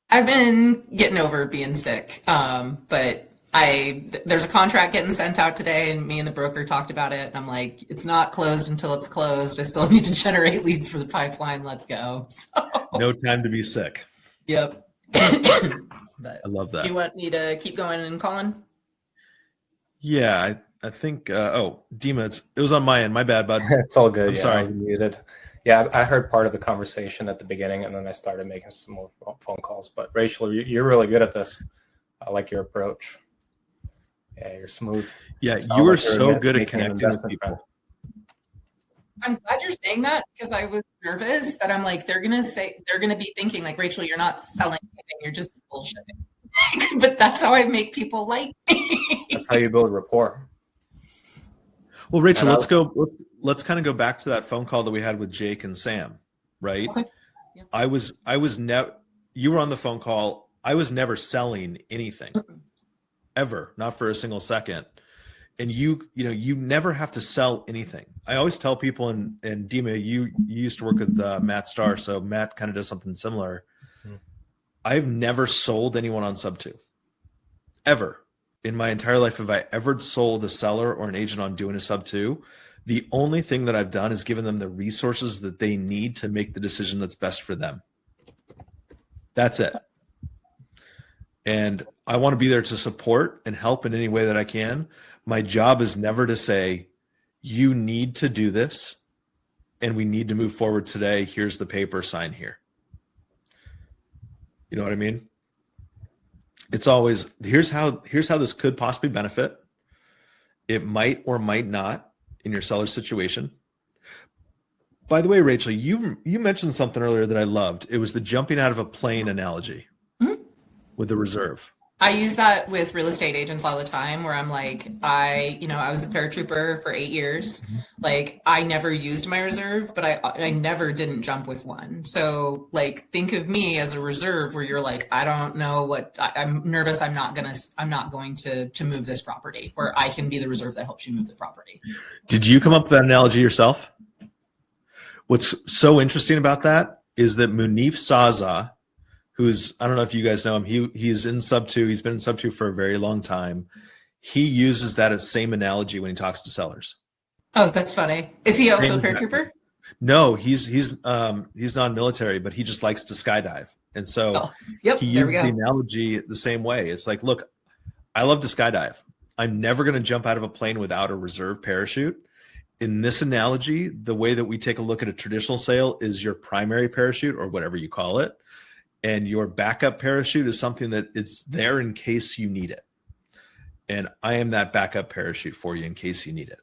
I've been getting over being sick, but there's a contract getting sent out today, and me and the broker talked about it. And I'm like, it's not closed until it's closed. I still need to generate leads for the pipeline. Let's go. So. No time to be sick. Yep. But I love that. You want me to keep going and calling? Yeah, I think. Dima, it was on my end. My bad, bud. It's all good. I'm sorry. I was muted. Yeah, I heard part of the conversation at the beginning, and then I started making some more phone calls. But Rachel, you're really good at this. I like your approach. Yeah, you're smooth. Yeah, you are so good at connecting with people. I'm glad you're saying that, because I was nervous that I'm like, they're gonna be thinking like, Rachel, you're not selling anything, you're just bullshitting. But that's how I make people like me. That's how you build rapport. Well, Rachel, let's kind of go back to that phone call that we had with Jake and Sam, right? Okay. Yeah. You were on the phone call. I was never selling anything ever, not for a single second. And you never have to sell anything. I always tell people, and Dima, you used to work with Matt Starr, so Matt kind of does something similar. Mm-hmm. I've never sold anyone on sub 2, ever. In my entire life, have I ever sold a seller or an agent on doing a sub 2? The only thing that I've done is given them the resources that they need to make the decision that's best for them. That's it. And I want to be there to support and help in any way that I can. My job is never to say, you need to do this and we need to move forward today. Here's the paper, sign here. You know what I mean? It's always, here's how this could possibly benefit. It might or might not in your seller situation. By the way, Rachel, you mentioned something earlier that I loved. It was the jumping out of a plane analogy with the reserve. I use that with real estate agents all the time, where I'm like, I was a paratrooper for 8 years. Mm-hmm. Like, I never used my reserve, but I never didn't jump with one. So like, think of me as a reserve where you're like, I don't know I'm nervous. I'm not going to move this property, where I can be the reserve that helps you move the property. Did you come up with that analogy yourself? What's so interesting about that is that Munif Saza, I don't know if you guys know him. He's in sub 2. He's been in sub 2 for a very long time. He uses that as same analogy when he talks to sellers. Oh, that's funny. Is he also a paratrooper? No, he's non-military, but he just likes to skydive. And so he used the analogy the same way. It's like, look, I love to skydive. I'm never going to jump out of a plane without a reserve parachute. In this analogy, the way that we take a look at a traditional sale is your primary parachute, or whatever you call it. And your backup parachute is something that it's there in case you need it. And I am that backup parachute for you in case you need it.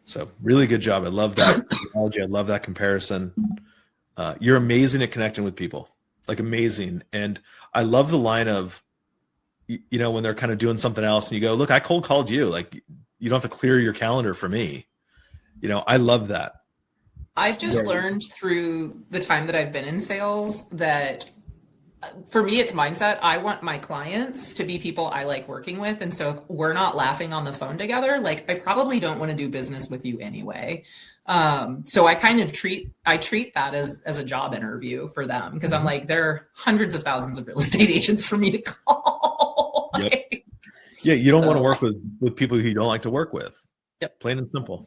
So really good job. I love that analogy. I love that comparison. You're amazing at connecting with people, like amazing. And I love the line of, when they're kind of doing something else and you go, look, I cold called you. Like, you don't have to clear your calendar for me. I love that. I've just learned through the time that I've been in sales that for me, it's mindset. I want my clients to be people I like working with. And so if we're not laughing on the phone together, like, I probably don't want to do business with you anyway. So I kind of treat that as a job interview for them, because I'm like, there are hundreds of thousands of real estate agents for me to call. Yep. Yeah. You don't want to work with people who you don't like to work with. Yep. Plain and simple.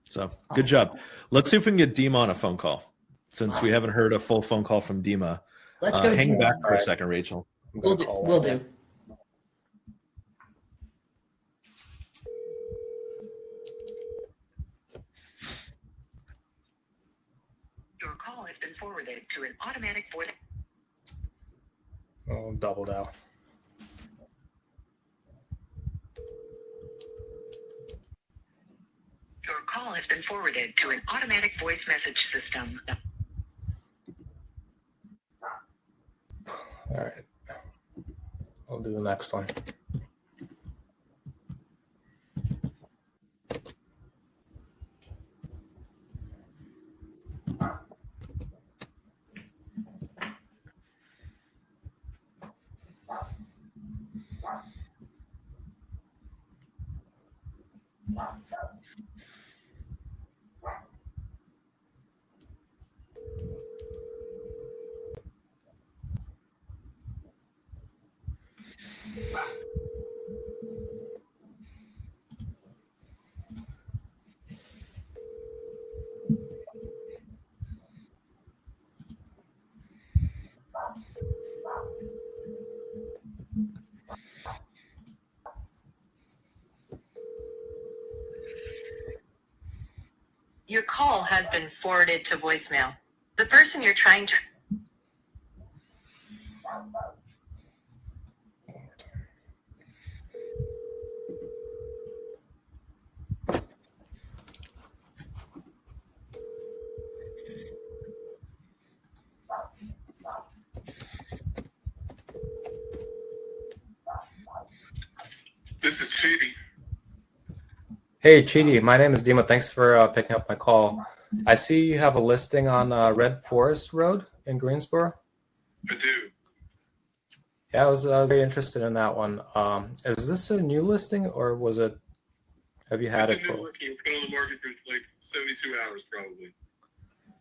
So good job. Let's see if we can get Dima on a phone call, since we haven't heard a full phone call from Dima. Let's go. Hang back for a second, Rachel. We'll do. Your call has been forwarded to an automatic voice. double dial. Your call has been forwarded to an automatic voice message system. All right. I'll do the next one. Your call has been forwarded to voicemail. The person you're trying to... This is Chidi. Hey, Chidi. My name is Dima. Thanks for picking up my call. I see you have a listing on Red Forest Road in Greensboro. I do. Yeah, I was very interested in that one. Is this a new listing, or was it? Have you had It's it a for? new listing. It's been on the market for like 72 hours, probably.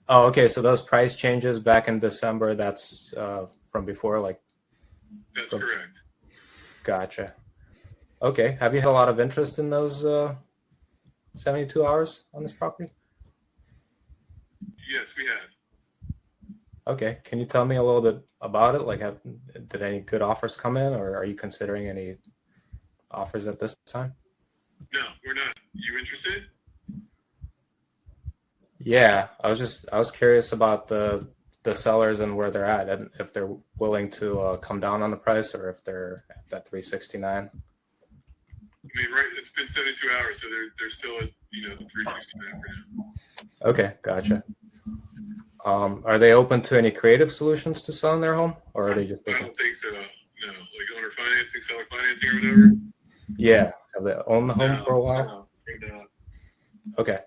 Oh, okay. So those price changes back in December, that's from before, like. That's correct. Gotcha. Okay. Have you had a lot of interest in those 72 hours on this property? Yes, we have. Okay. Can you tell me a little bit about it? Like, did any good offers come in, or are you considering any offers at this time? No, we're not. You interested? Yeah, I was curious about the sellers and where they're at, and if they're willing to come down on the price, or if they're at that 369. I mean, right? It's been 72 hours, so they're still at 369 for now. Okay, gotcha. Are they open to any creative solutions to selling their home, or are they just I looking? don't think so. No, like owner financing, seller financing, or whatever. Yeah, have they owned the home No, for a while? no, they're not. Okay.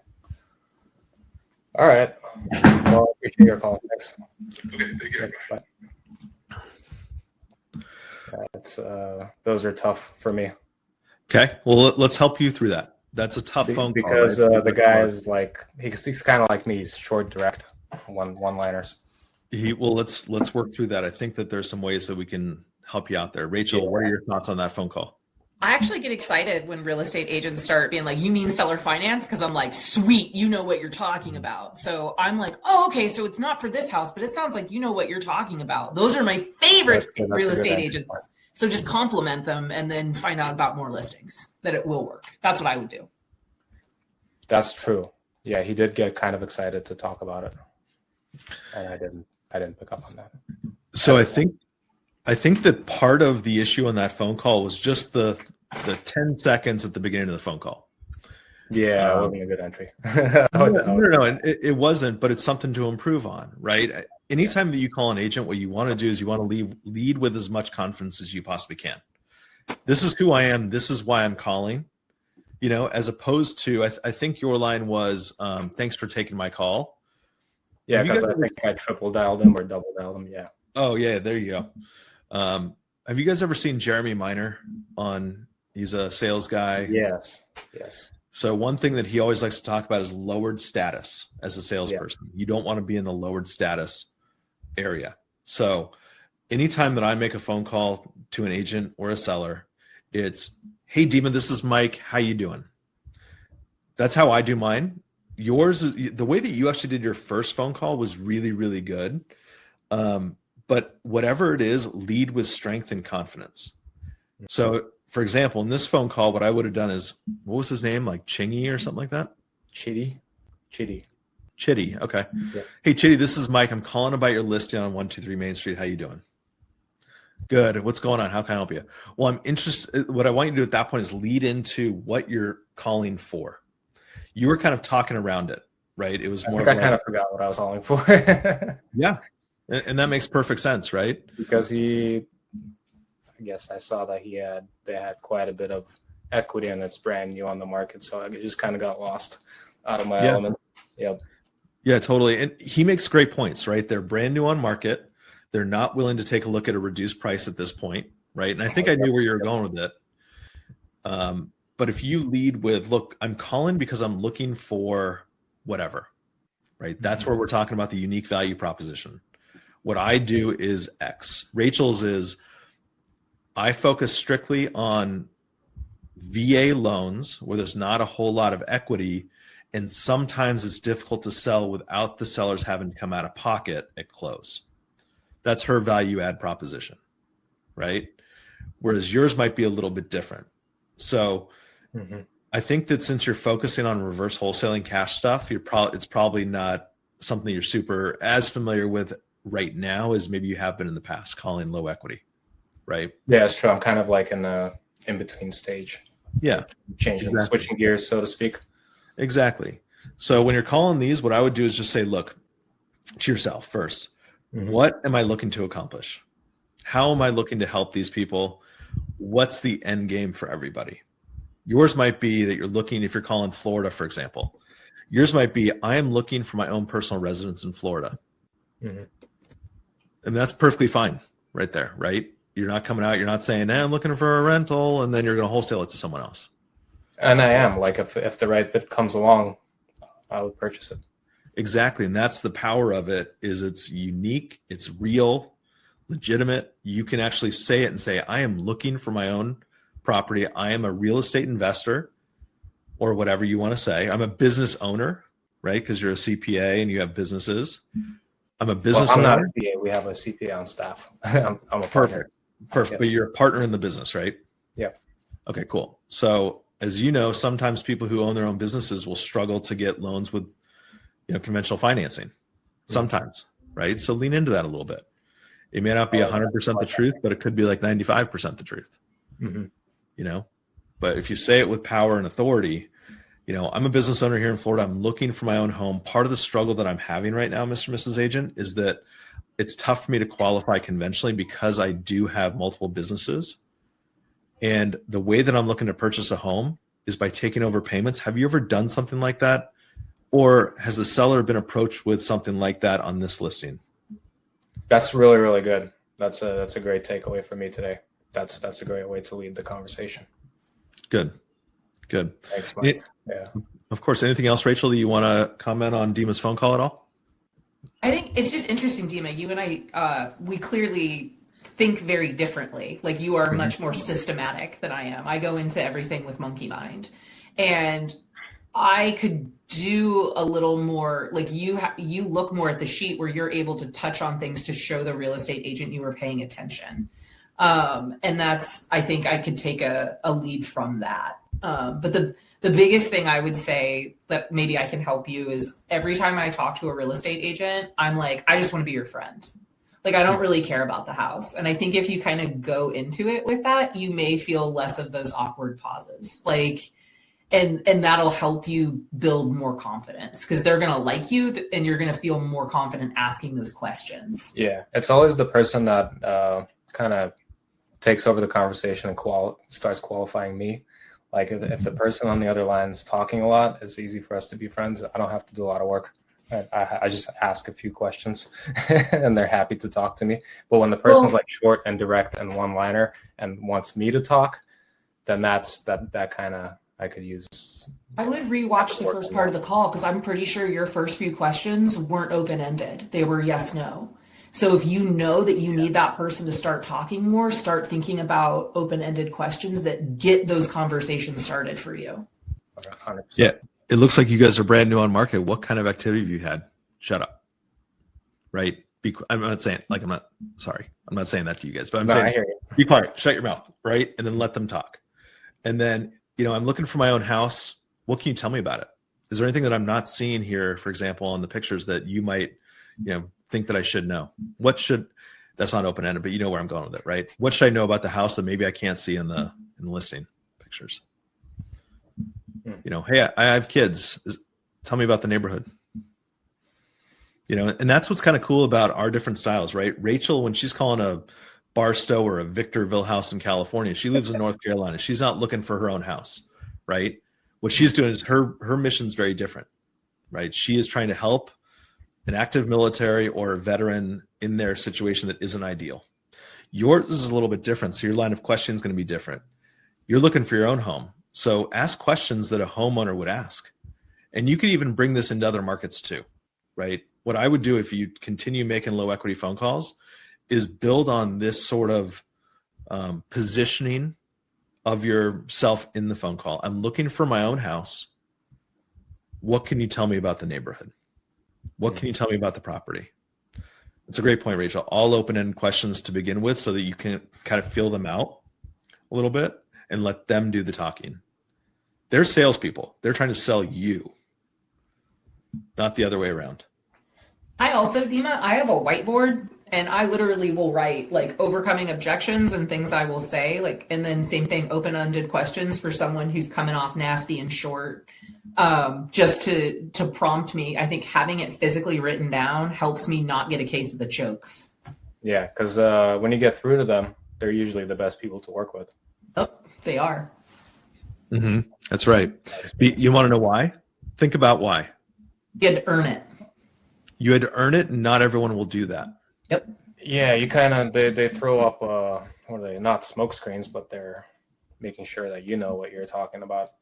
All right. Well, I appreciate your call. Thanks. Okay, take care. Bye. That's those are tough for me. Okay. Well, let's help you through that. That's a tough phone call. Because right? the guy is like he's kind of like me. He's short, direct, one-liners. Well, let's work through that. I think that there's some ways that we can help you out there. Rachel, what are your thoughts on that phone call? I actually get excited when real estate agents start being like, you mean seller finance? Because I'm like, sweet, you know what you're talking about. So I'm like, oh, okay, so it's not for this house, but it sounds like you know what you're talking about. Those are my favorite real estate agents. So just compliment them and then find out about more listings, that it will work. That's what I would do. That's true. Yeah, he did get kind of excited to talk about it. And I didn't pick up on that. So I think that part of the issue on that phone call was just the 10 seconds at the beginning of the phone call. Yeah, it wasn't a good entry. No, and it wasn't, but it's something to improve on, right? Anytime that you call an agent, what you want to do is you want to lead with as much confidence as you possibly can. This is who I am. This is why I'm calling, as opposed to, I think your line was, thanks for taking my call. Yeah, because I think I triple dialed him or double dialed him. Yeah. Oh, yeah, there you go. Have you guys ever seen Jeremy Miner he's a sales guy? Yes. So one thing that he always likes to talk about is lowered status as a salesperson. Yeah. You don't want to be in the lowered status area. So anytime that I make a phone call to an agent or a seller, it's, hey, Dima, this is Mike. How you doing? That's how I do mine. Yours is the way that you actually did your first phone call was really, really good. But whatever it is, lead with strength and confidence. So, for example, in this phone call, what I would have done is, what was his name? Like Chingy or something like that? Chitty. Okay. Yeah. Hey, Chitty, this is Mike. I'm calling about your listing on 123 Main Street. How you doing? Good. What's going on? How can I help you? Well, I'm interested. What I want you to do at that point is lead into what you're calling for. You were kind of talking around it, right? It was more. I kind of forgot what I was calling for. Yeah, and that makes perfect sense, right? Because I guess I saw that they had quite a bit of equity and it's brand new on the market, so I just kind of got lost out of my element. Yep. Yeah, totally. And he makes great points, right? They're brand new on market. They're not willing to take a look at a reduced price at this point, right? And I think I knew where you were going with it. But if you lead with, look, I'm calling because I'm looking for whatever, right? That's where we're talking about the unique value proposition. What I do is X. Rachel's is I focus strictly on VA loans where there's not a whole lot of equity, and sometimes it's difficult to sell without the sellers having to come out of pocket at close. That's her value add proposition, right? Whereas yours might be a little bit different. So I think that since you're focusing on reverse wholesaling cash stuff, it's probably not something you're super as familiar with right now as maybe you have been in the past, calling low equity, right? Yeah, it's true. I'm kind of like in the in-between stage. Yeah. Switching gears, so to speak. Exactly. So when you're calling these, what I would do is just say, look to yourself first. What am I looking to accomplish? How am I looking to help these people? What's the end game for everybody? Yours might be that you're looking, if you're calling Florida, for example, yours might be, I am looking for my own personal residence in Florida. And that's perfectly fine right there, right? You're not coming out, you're not saying, I'm looking for a rental, and then you're going to wholesale it to someone else. And I am, like, if the right fit comes along, I would purchase it. Exactly. And that's the power of it, is it's unique, it's real, legitimate. You can actually say it and say, I am looking for my own property. I am a real estate investor, or whatever you want to say. I'm a business owner, right? Because you're a CPA and you have businesses. I'm a business owner. I'm not a CPA. We have a CPA on staff. I'm a partner. Perfect. Yeah. But you're a partner in the business, right? Yeah. Okay, cool. So as you know, sometimes people who own their own businesses will struggle to get loans with conventional financing sometimes, right? So lean into that a little bit. It may not be 100% the truth, but it could be like 95% the truth, but if you say it with power and authority, I'm a business owner here in Florida. I'm looking for my own home. Part of the struggle that I'm having right now, Mr. and Mrs. Agent, is that it's tough for me to qualify conventionally because I do have multiple businesses. And the way that I'm looking to purchase a home is by taking over payments. Have you ever done something like that? Or has the seller been approached with something like that on this listing? That's really, really good. That's a great takeaway for me today. That's a great way to lead the conversation. Good. Thanks, Mike. Yeah. Of course. Anything else, Rachel, that you want to comment on Dima's phone call at all? I think it's just interesting, Dima. You and I, we clearly think very differently. Like, you are much more systematic than I am. I go into everything with monkey mind, and I could do a little more, like you look more at the sheet where you're able to touch on things to show the real estate agent you are paying attention. And that's, I think I could take a lead from that. But the biggest thing I would say that maybe I can help you is every time I talk to a real estate agent, I'm like, I just want to be your friend. Like, I don't really care about the house. And I think if you kind of go into it with that, you may feel less of those awkward pauses. Like, and that'll help you build more confidence because they're going to like you and you're going to feel more confident asking those questions. Yeah. It's always the person that kind of takes over the conversation and starts qualifying me. Like, if the person on the other line is talking a lot, it's easy for us to be friends. I don't have to do a lot of work. I just ask a few questions and they're happy to talk to me. But when the person's like short and direct and one-liner and wants me to talk, then that kind of, I could use. I would rewatch the first part of the call because I'm pretty sure your first few questions weren't open-ended. They were yes, no. So if you know that you need that person to start talking more, start thinking about open-ended questions that get those conversations started for you. 100%. Yeah. It looks like you guys are brand new on market. What kind of activity have you had? Shut up. Right? I'm not saying that to you guys, but I'm saying I hear you. Be quiet, shut your mouth, right? And then let them talk. And then, I'm looking for my own house. What can you tell me about it? Is there anything that I'm not seeing here, for example, on the pictures that you might, think that I should know? That's not open-ended, but you know where I'm going with it, right? What should I know about the house that maybe I can't see in the listing pictures? You know, hey, I have kids. Tell me about the neighborhood. You know, and that's what's kind of cool about our different styles, right? Rachel, when she's calling a Barstow or a Victorville house in California, she lives in North Carolina. She's not looking for her own house, right? What she's doing is her mission's very different, right? She is trying to help an active military or a veteran in their situation that isn't ideal. Yours is a little bit different, so your line of questioning is going to be different. You're looking for your own home, so ask questions that a homeowner would ask. And you could even bring this into other markets too, right? What I would do if you continue making low equity phone calls is build on this sort of positioning of yourself in the phone call. I'm looking for my own house. What can you tell me about the neighborhood? What can you tell me about the property? It's a great point, Rachel. All open-ended questions to begin with so that you can kind of feel them out a little bit and let them do the talking. They're salespeople. They're trying to sell you, not the other way around. I also, Dima, I have a whiteboard and I literally will write like overcoming objections and things I will say, like, and then same thing, open-ended questions for someone who's coming off nasty and short, just to prompt me. I think having it physically written down helps me not get a case of the chokes. Yeah, because when you get through to them, they're usually the best people to work with. Oh, they are. Mm-hmm. That's right. You want to know why? Think about why. You had to earn it. You had to earn it, and not everyone will do that. Yep. Yeah, you kind of they throw up what are they? Not smoke screens, but they're making sure that you know what you're talking about.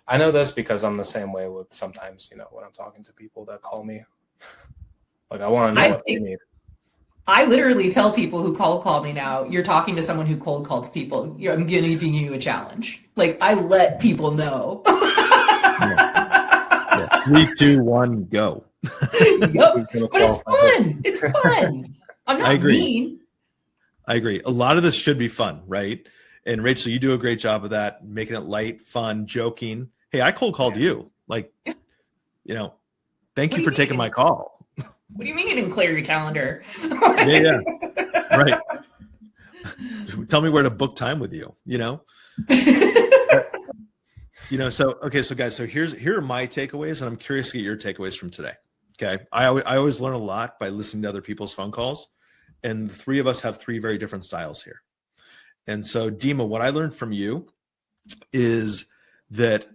I know this because I'm the same way with sometimes, you know, when I'm talking to people that call me, like I want to know what they need. I literally tell people who call me now, you're talking to someone who cold calls people. I'm giving you a challenge. Like I let people know. Yeah. 3, 2, 1, go. Yep. But it's fun. It's fun. I'm not mean. I agree. A lot of this should be fun, right? And Rachel, you do a great job of that, making it light, fun, joking. Hey, I cold called you. Like, you know, thank you for taking my call. What do you mean you didn't clear your calendar? Yeah. Right. Tell me where to book time with you, you know? You know, so, okay, so guys, so here are my takeaways, and I'm curious to get your takeaways from today. Okay. I always learn a lot by listening to other people's phone calls, and the three of us have 3 very different styles here. And so, Dima, what I learned from you is that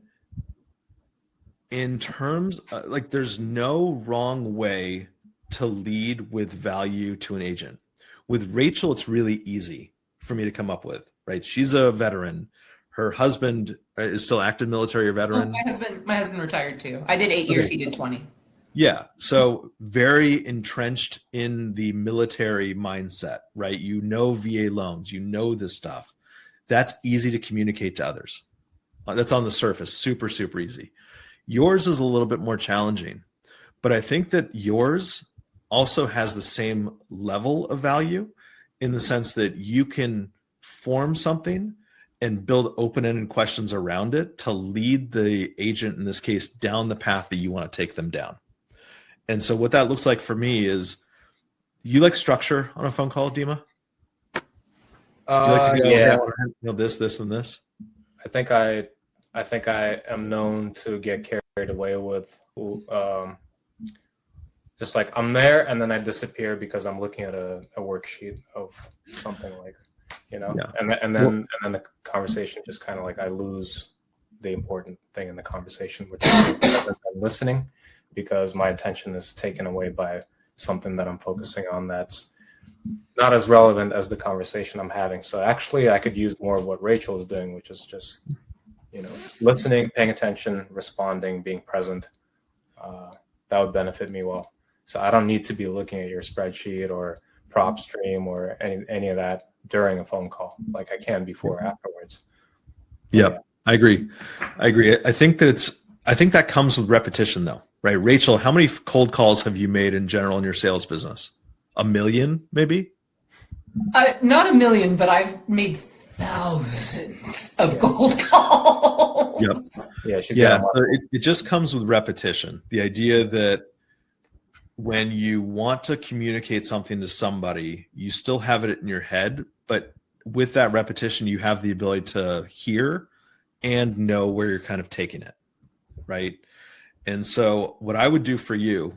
in terms, like there's no wrong way to lead with value to an agent. With Rachel, it's really easy for me to come up with, right? She's a veteran. Her husband is still active military or veteran. Oh, my husband retired too. I did 8 years. He did 20. Yeah. So very entrenched in the military mindset, right? You know, VA loans, you know, this stuff. That's easy to communicate to others. That's on the surface, super, super easy. Yours is a little bit more challenging, but I think that yours also has the same level of value in the sense that you can form something and build open-ended questions around it to lead the agent, in this case, down the path that you want to take them down. And so what that looks like for me is, you like structure on a phone call, Dima? Do you like to go, yeah. You know, this, and this? I think I am known to get carried away with just like I'm there and then I disappear because I'm looking at a worksheet of something, like, you know, yeah. and then the conversation just kind of like I lose the important thing in the conversation, which is listening, because my attention is taken away by something that I'm focusing on that's not as relevant as the conversation I'm having. So actually I could use more of what Rachel is doing, which is just, you know, listening, paying attention, responding, being present. That would benefit me well. So I don't need to be looking at your spreadsheet or prop stream or any of that during a phone call, like I can before or afterwards. Yep. Yeah. I agree. I think that comes with repetition though, right? Rachel, how many cold calls have you made in general in your sales business? 1 million, maybe? Not 1 million, but I've made thousands of cold calls. Yep. So it just comes with repetition. The idea that when you want to communicate something to somebody, you still have it in your head, but with that repetition, you have the ability to hear and know where you're kind of taking it, right? And so what I would do for you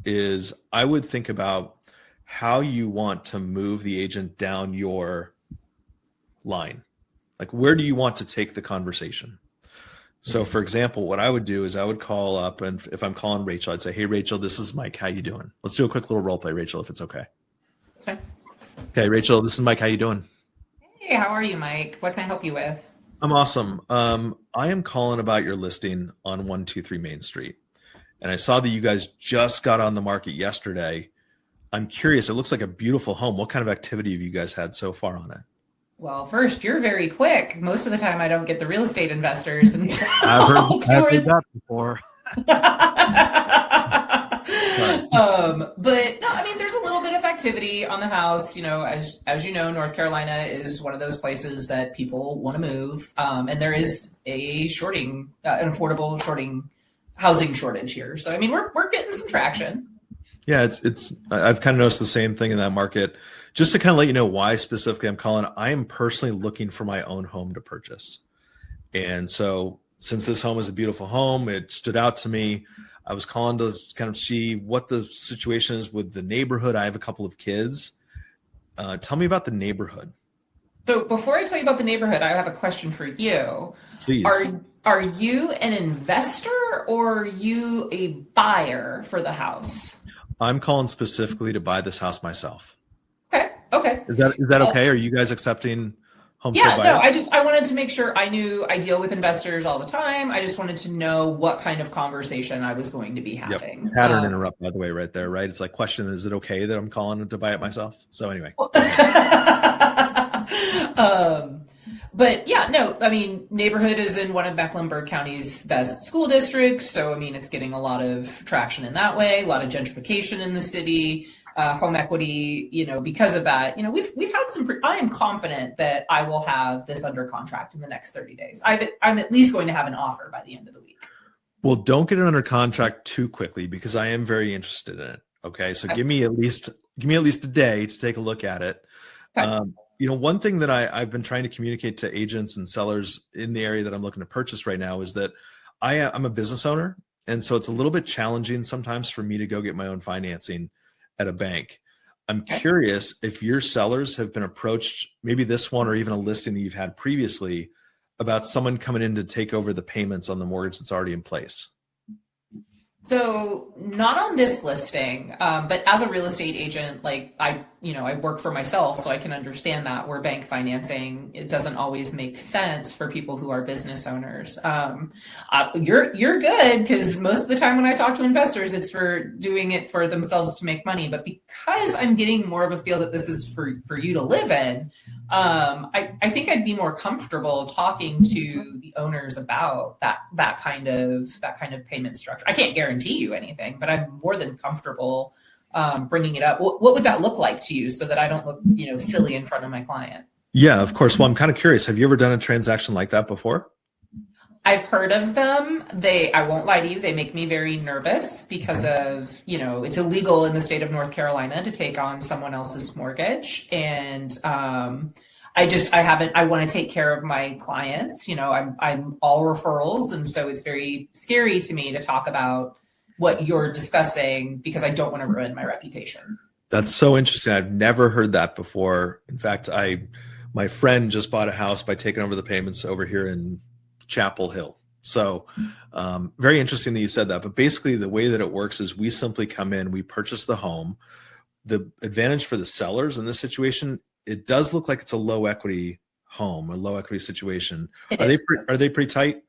is I would think about how you want to move the agent down your line. Like, where do you want to take the conversation? So for example, what I would do is I would call up, and if I'm calling Rachel, I'd say, hey, Rachel, this is Mike. How you doing? Let's do a quick little role play, Rachel, if it's okay. Okay. Okay, Rachel, this is Mike. How you doing? Hey, how are you, Mike? What can I help you with? I'm awesome. I am calling about your listing on 123 Main Street. And I saw that you guys just got on the market yesterday. I'm curious, it looks like a beautiful home. What kind of activity have you guys had so far on it? Well, first, you're very quick. Most of the time, I don't get the real estate investors. I've heard that before. But no, I mean, there's a little bit of activity on the house. You know, as you know, North Carolina is one of those places that people want to move, and there is a an affordable housing shortage here. So, I mean, we're getting some traction. Yeah, I've kind of noticed the same thing in that market. Just to kind of let you know why specifically I'm calling, I am personally looking for my own home to purchase. And so since this home is a beautiful home, it stood out to me. I was calling to kind of see what the situation is with the neighborhood. I have a couple of kids. Tell me about the neighborhood. So before I tell you about the neighborhood, I have a question for you. Please. Are you an investor or are you a buyer for the house? I'm calling specifically to buy this house myself. Okay. Is that okay? Are you guys accepting home sale buyers? No, I wanted to make sure. I knew I deal with investors all the time. I just wanted to know what kind of conversation I was going to be having. Yep. Pattern interrupt, by the way, right there, right? It's like, question, is it okay that I'm calling to buy it myself? So anyway. But yeah, no, I mean, neighborhood is in one of Mecklenburg County's best school districts. So, I mean, it's getting a lot of traction in that way, a lot of gentrification in the city, home equity, you know, because of that, you know, we've had I am confident that I will have this under contract in the next 30 days. I'm at least going to have an offer by the end of the week. Well, don't get it under contract too quickly because I am very interested in it. Okay. So give me at least a day to take a look at it. Okay. You know, one thing that I've been trying to communicate to agents and sellers in the area that I'm looking to purchase right now is that I'm a business owner. And so it's a little bit challenging sometimes for me to go get my own financing at a bank. I'm curious if your sellers have been approached, maybe this one or even a listing that you've had previously, about someone coming in to take over the payments on the mortgage that's already in place. So not on this listing, but as a real estate agent, like I work for myself, so I can understand that where bank financing, it doesn't always make sense for people who are business owners. You're good because most of the time when I talk to investors, it's for doing it for themselves to make money. But because I'm getting more of a feel that this is for you to live in, I think I'd be more comfortable talking to the owners about that kind of payment structure. I can't guarantee you anything, but I'm more than comfortable bringing it up. What would that look like to you so that I don't look, silly in front of my client? Yeah, of course. Well, I'm kind of curious. Have you ever done a transaction like that before? I've heard of them. I won't lie to you, they make me very nervous because of, it's illegal in the state of North Carolina to take on someone else's mortgage. And I want to take care of my clients. I'm all referrals. And so it's very scary to me to talk about what you're discussing because I don't want to ruin my reputation. That's so interesting. I've never heard that before. In fact, my friend just bought a house by taking over the payments over here in Chapel Hill. So very interesting that you said that. But basically the way that it works is we simply come in, we purchase the home. The advantage for the sellers in this situation, it does look like it's a low equity home, a low equity situation. Are they pretty tight?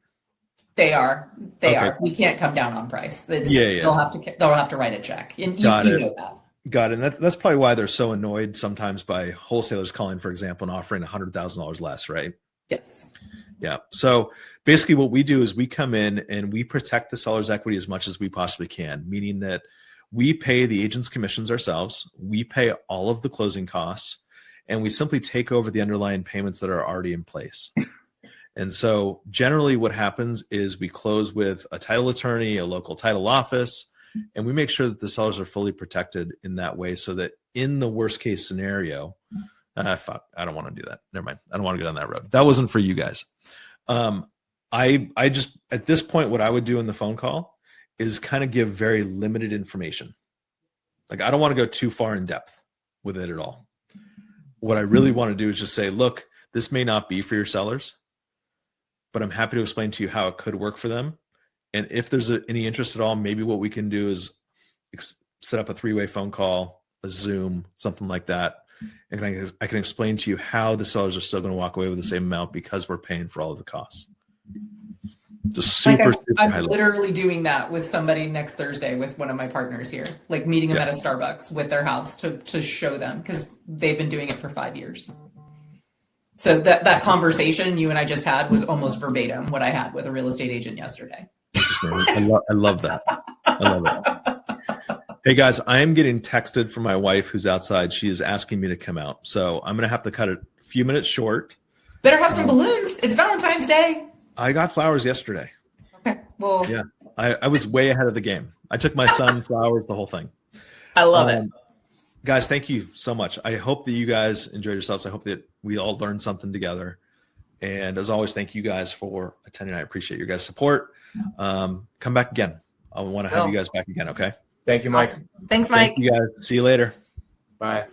They are. They are. We can't come down on price. They'll have to write a check. And you know that. Got it. And that's probably why they're so annoyed sometimes by wholesalers calling, for example, and offering $100,000 less, right? Yes. Yeah. So basically what we do is we come in and we protect the seller's equity as much as we possibly can, meaning that we pay the agent's commissions ourselves. We pay all of the closing costs, and we simply take over the underlying payments that are already in place. And so generally what happens is we close with a title attorney, a local title office. And we make sure that the sellers are fully protected in that way, so that in the worst case scenario, fuck, I don't want to do that. Never mind. I don't want to go down that road. That wasn't for you guys. I just, at this point, what I would do in the phone call is kind of give very limited information. Like, I don't want to go too far in depth with it at all. What I really want to do is just say, look, this may not be for your sellers, but I'm happy to explain to you how it could work for them. And if there's any interest at all, maybe what we can do is set up a 3-way phone call, a Zoom, something like that. And I can explain to you how the sellers are still going to walk away with the same amount because we're paying for all of the costs. Just super, I'm literally doing that with somebody next Thursday with one of my partners here, like meeting them at a Starbucks with their house to show them, because they've been doing it for 5 years. So that conversation you and I just had was almost verbatim what I had with a real estate agent yesterday. I love that. I love it. Hey guys, I am getting texted from my wife who's outside. She is asking me to come out. So I'm going to have to cut it a few minutes short. Better have some balloons. It's Valentine's Day. I got flowers yesterday. Okay. Well, yeah, I was way ahead of the game. I took my son flowers, the whole thing. I love it. Guys, thank you so much. I hope that you guys enjoyed yourselves. I hope that we all learned something together. And as always, thank you guys for attending. I appreciate your guys' support. Come back again. I want to have you guys back again, okay? Thank you, Mike. Awesome. Thanks, Mike. Thank you guys. See you later. Bye.